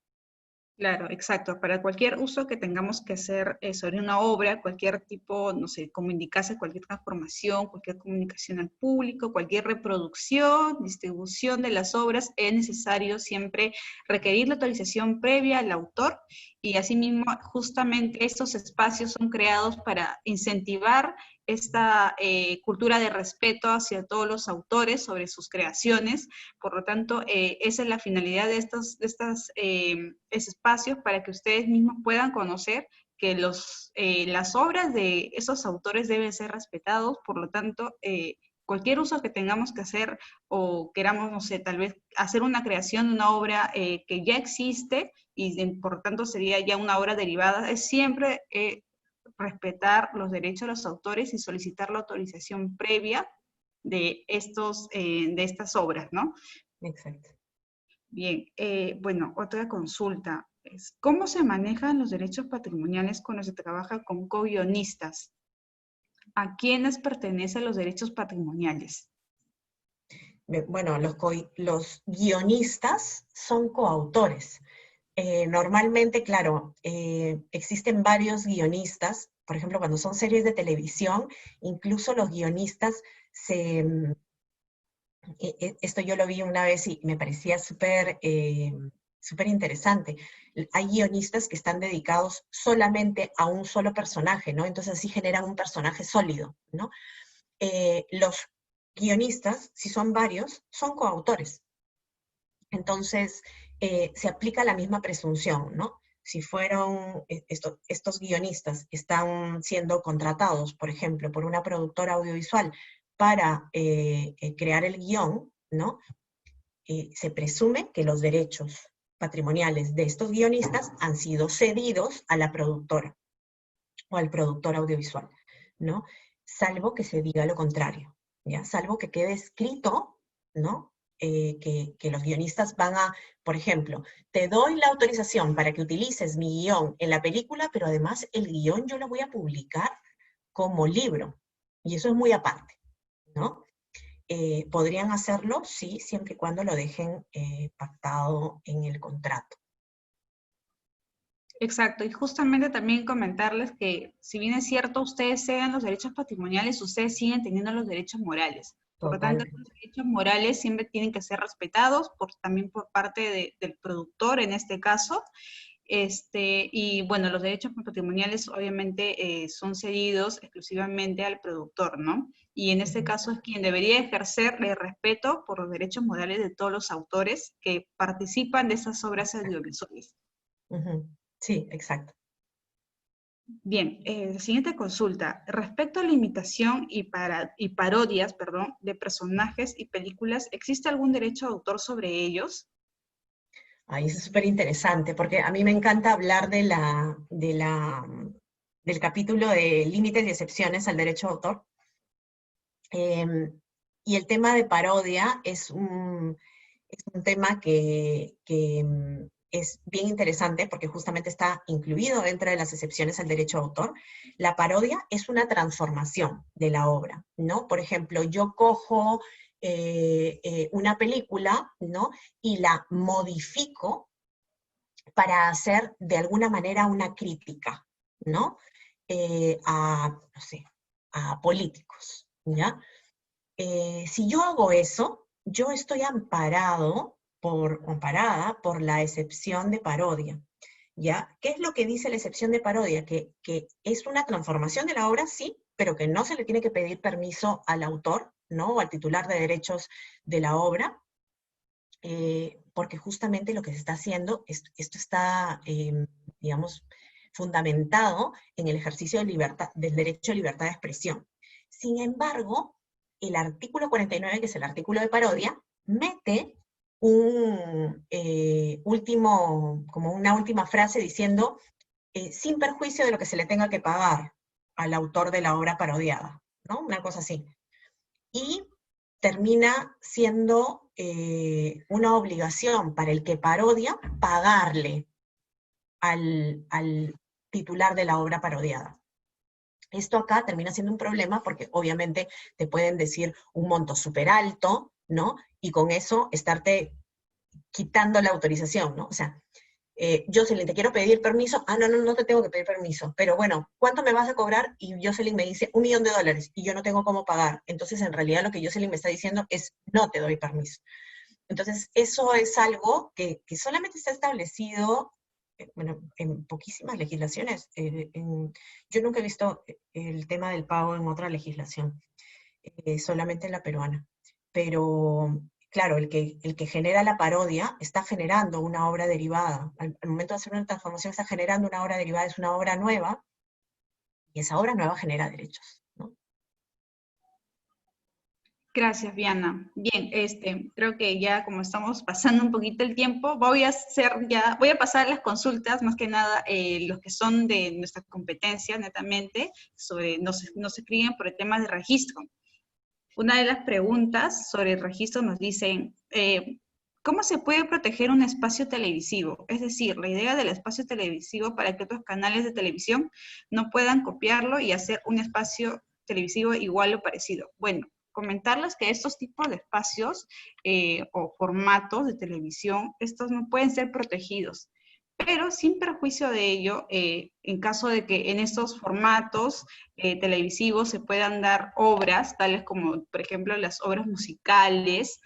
Claro, exacto. Para cualquier uso que tengamos que hacer sobre una obra, cualquier tipo, no sé, como indicase, cualquier transformación, cualquier comunicación al público, cualquier reproducción, distribución de las obras, es necesario siempre requerir la autorización previa al autor y asimismo justamente estos espacios son creados para incentivar esta cultura de respeto hacia todos los autores sobre sus creaciones. Por lo tanto, esa es la finalidad de estos espacios para que ustedes mismos puedan conocer que las obras de esos autores deben ser respetados. Por lo tanto, cualquier uso que tengamos que hacer o queramos, no sé, tal vez hacer una creación de una obra que ya existe y por lo tanto sería ya una obra derivada, es siempre respetar los derechos de los autores y solicitar la autorización previa de estas obras, ¿no? Exacto. Bien, bueno, otra consulta es, ¿cómo se manejan los derechos patrimoniales cuando se trabaja con co-guionistas? ¿A quiénes pertenecen los derechos patrimoniales? Bueno, los guionistas son coautores. Normalmente, claro, existen varios guionistas, por ejemplo, cuando son series de televisión, incluso los guionistas esto yo lo vi una vez y me parecía súper interesante. Hay guionistas que están dedicados solamente a un solo personaje, ¿no? Entonces así generan un personaje sólido, ¿no? Los guionistas, si son varios, son coautores. Entonces, se aplica la misma presunción, ¿no? Si fueron estos guionistas están siendo contratados, por ejemplo, por una productora audiovisual para crear el guión, ¿no? Se presume que los derechos patrimoniales de estos guionistas han sido cedidos a la productora o al productor audiovisual, ¿no? Salvo que se diga lo contrario, ¿ya? Salvo que quede escrito, ¿no? Que los guionistas van a, por ejemplo, te doy la autorización para que utilices mi guión en la película, pero además el guión yo lo voy a publicar como libro, y eso es muy aparte, ¿no? Podrían hacerlo, sí, siempre y cuando lo dejen pactado en el contrato. Exacto, y justamente también comentarles que si bien es cierto, ustedes ceden los derechos patrimoniales, ustedes siguen teniendo los derechos morales. Por lo tanto, Totalmente. los derechos morales siempre tienen que ser respetados también por parte del productor en este caso, Y bueno, los derechos patrimoniales obviamente son cedidos exclusivamente al productor, ¿no? Y en este caso es quien debería ejercer el respeto por los derechos morales de todos los autores que participan de esas obras audiovisuales. Sí, exacto. Bien, siguiente consulta. Respecto a la imitación y parodias, perdón, de personajes y películas, ¿existe algún derecho de autor sobre ellos? Ahí es súper interesante, porque a mí me encanta hablar del capítulo de límites y excepciones al derecho de autor. Y el tema de parodia es un tema que es bien interesante porque justamente está incluido dentro de las excepciones al derecho de autor. La parodia es una transformación de la obra, ¿no? Por ejemplo, yo cojo una película, ¿no? Y la modifico para hacer de alguna manera una crítica, ¿no? No sé, a políticos, ¿ya? Si yo hago eso, yo estoy amparada por la excepción de parodia, ¿ya? ¿Qué es lo que dice la excepción de parodia? Que es una transformación de la obra, sí, pero que no se le tiene que pedir permiso al autor, ¿no? O al titular de derechos de la obra, porque justamente lo que se está haciendo, esto está, digamos, fundamentado en el ejercicio de del derecho a libertad de expresión. Sin embargo, el artículo 49, que es el artículo de parodia, mete como una última frase diciendo, sin perjuicio de lo que se le tenga que pagar al autor de la obra parodiada, ¿no? Una cosa así. Y termina siendo una obligación para el que parodia pagarle al titular de la obra parodiada. Esto acá termina siendo un problema porque obviamente te pueden decir un monto súper alto, ¿no? Y con eso estarte quitando la autorización, ¿no? O sea, Jocelyn, te quiero pedir permiso. Ah, no te tengo que pedir permiso. Pero bueno, ¿cuánto me vas a cobrar? Y Jocelyn me dice, $1.000.000, y yo no tengo cómo pagar. Entonces, en realidad, lo que Jocelyn me está diciendo es, no te doy permiso. Entonces, eso es algo que solamente está establecido, bueno, en poquísimas legislaciones. Yo nunca he visto el tema del pago en otra legislación, solamente en la peruana. Pero claro, el que genera la parodia está generando una obra derivada. Al momento de hacer una transformación está generando una obra derivada, es una obra nueva, y esa obra nueva genera derechos, ¿no? Gracias, Viana. Bien, creo que ya como estamos pasando un poquito el tiempo, voy a pasar las consultas, más que nada los que son de nuestra competencia, netamente, nos escriben por el tema de registro. Una de las preguntas sobre el registro nos dicen, ¿cómo se puede proteger un espacio televisivo? Es decir, la idea del espacio televisivo para que otros canales de televisión no puedan copiarlo y hacer un espacio televisivo igual o parecido. Bueno, comentarles que estos tipos de espacios o formatos de televisión, estos no pueden ser protegidos, pero sin perjuicio de ello, en caso de que en estos formatos televisivos se puedan dar obras, tales como, por ejemplo, las obras musicales,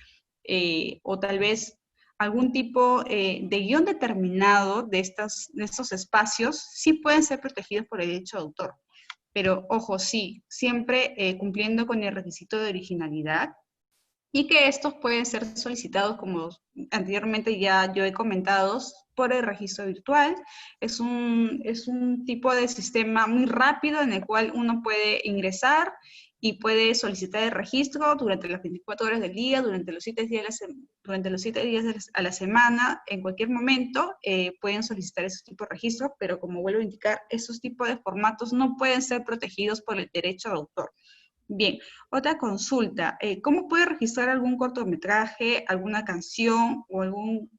o tal vez algún tipo de guión determinado de estos espacios, sí pueden ser protegidos por el derecho de autor. Pero, ojo, sí, siempre cumpliendo con el requisito de originalidad, y que estos pueden ser solicitados, como anteriormente ya yo he comentado, por el registro virtual. Es un tipo de sistema muy rápido en el cual uno puede ingresar y puede solicitar el registro durante las 24 horas del día, durante los 7 días, a la semana, en cualquier momento pueden solicitar esos tipos de registros, pero como vuelvo a indicar, esos tipos de formatos no pueden ser protegidos por el derecho de autor. Bien, otra consulta. ¿Cómo puedo registrar algún cortometraje, alguna canción o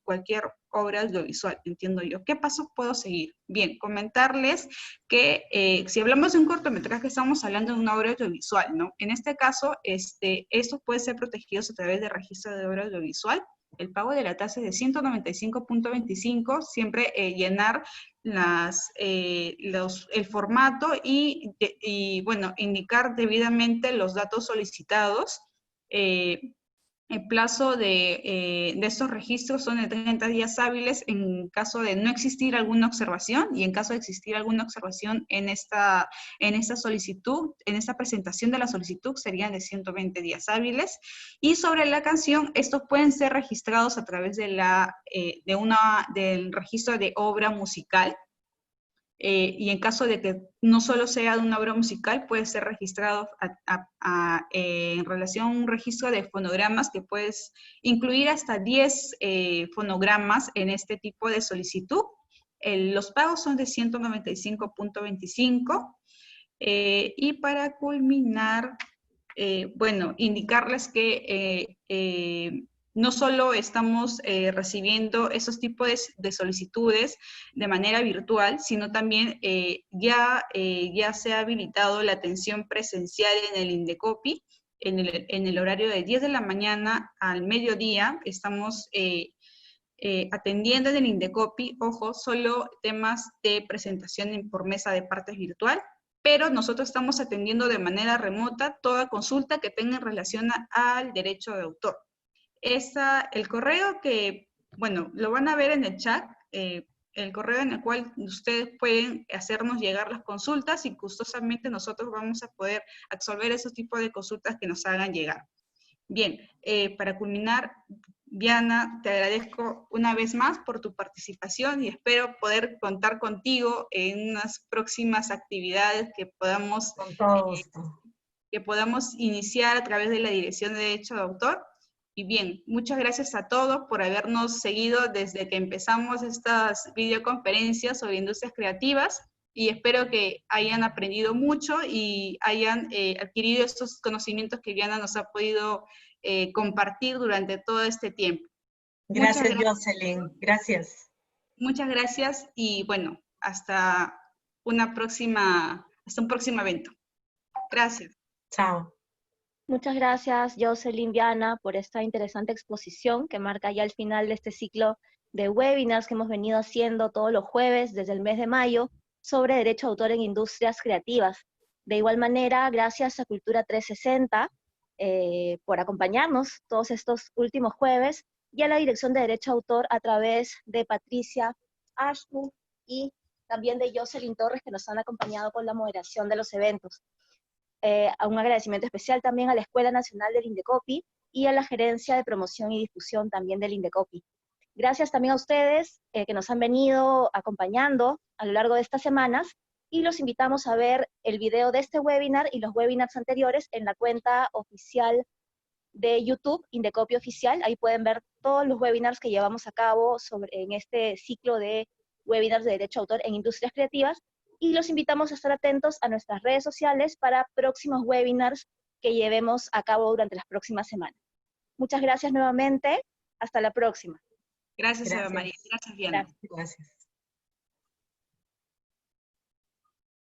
cualquier obra audiovisual? Entiendo yo. ¿Qué pasos puedo seguir? Bien, comentarles que si hablamos de un cortometraje, estamos hablando de una obra audiovisual, ¿no? En este caso, estos pueden ser protegidos a través del registro de obra audiovisual. El pago de la tasa es de 195.25, siempre llenar el formato y, bueno, indicar debidamente los datos solicitados El plazo de estos registros son de 30 días hábiles en caso de no existir alguna observación, y en caso de existir alguna observación en esta solicitud, en esta presentación de la solicitud, serían de 120 días hábiles. Y sobre la canción, estos pueden ser registrados a través de del registro de obra musical. Y en caso de que no solo sea de una obra musical, puede ser registrado en relación a un registro de fonogramas, que puedes incluir hasta 10 fonogramas en este tipo de solicitud. Los pagos son de 195.25. Y para culminar, bueno, indicarles que no solo estamos recibiendo esos tipos de solicitudes de manera virtual, sino también ya se ha habilitado la atención presencial en el Indecopi, en el horario de 10 de la mañana al mediodía. Estamos atendiendo en el Indecopi, ojo, solo temas de presentación por mesa de partes virtual, pero nosotros estamos atendiendo de manera remota toda consulta que tenga en relación al derecho de autor. El correo que, bueno, lo van a ver en el chat, el correo en el cual ustedes pueden hacernos llegar las consultas, y gustosamente nosotros vamos a poder absolver esos tipos de consultas que nos hagan llegar. Bien, para culminar, Diana, te agradezco una vez más por tu participación y espero poder contar contigo en unas próximas actividades que podamos, Con todo gusto. que podamos iniciar a través de la Dirección de Derecho de Autor. Y bien, muchas gracias a todos por habernos seguido desde que empezamos estas videoconferencias sobre industrias creativas, y espero que hayan aprendido mucho y hayan adquirido estos conocimientos que Diana nos ha podido compartir durante todo este tiempo. Gracias, Jocelyn. Gracias. Muchas gracias y bueno, hasta un próximo evento. Gracias. Chao. Muchas gracias, Jocelyn, Diana, por esta interesante exposición que marca ya el final de este ciclo de webinars que hemos venido haciendo todos los jueves desde el mes de mayo sobre derecho de autor en industrias creativas. De igual manera, gracias a Cultura 360 por acompañarnos todos estos últimos jueves, y a la Dirección de Derecho de Autor a través de Patricia Ashwood y también de Jocelyn Torres, que nos han acompañado con la moderación de los eventos. Un agradecimiento especial también a la Escuela Nacional del Indecopi y a la Gerencia de Promoción y Difusión también del Indecopi. Gracias también a ustedes que nos han venido acompañando a lo largo de estas semanas, y los invitamos a ver el video de este webinar y los webinars anteriores en la cuenta oficial de YouTube, Indecopi Oficial. Ahí pueden ver todos los webinars que llevamos a cabo en este ciclo de webinars de Derecho de Autor en Industrias Creativas, y los invitamos a estar atentos a nuestras redes sociales para próximos webinars que llevemos a cabo durante las próximas semanas. Muchas gracias nuevamente. Hasta la próxima. Gracias, Eva María. Gracias, Diana. Gracias.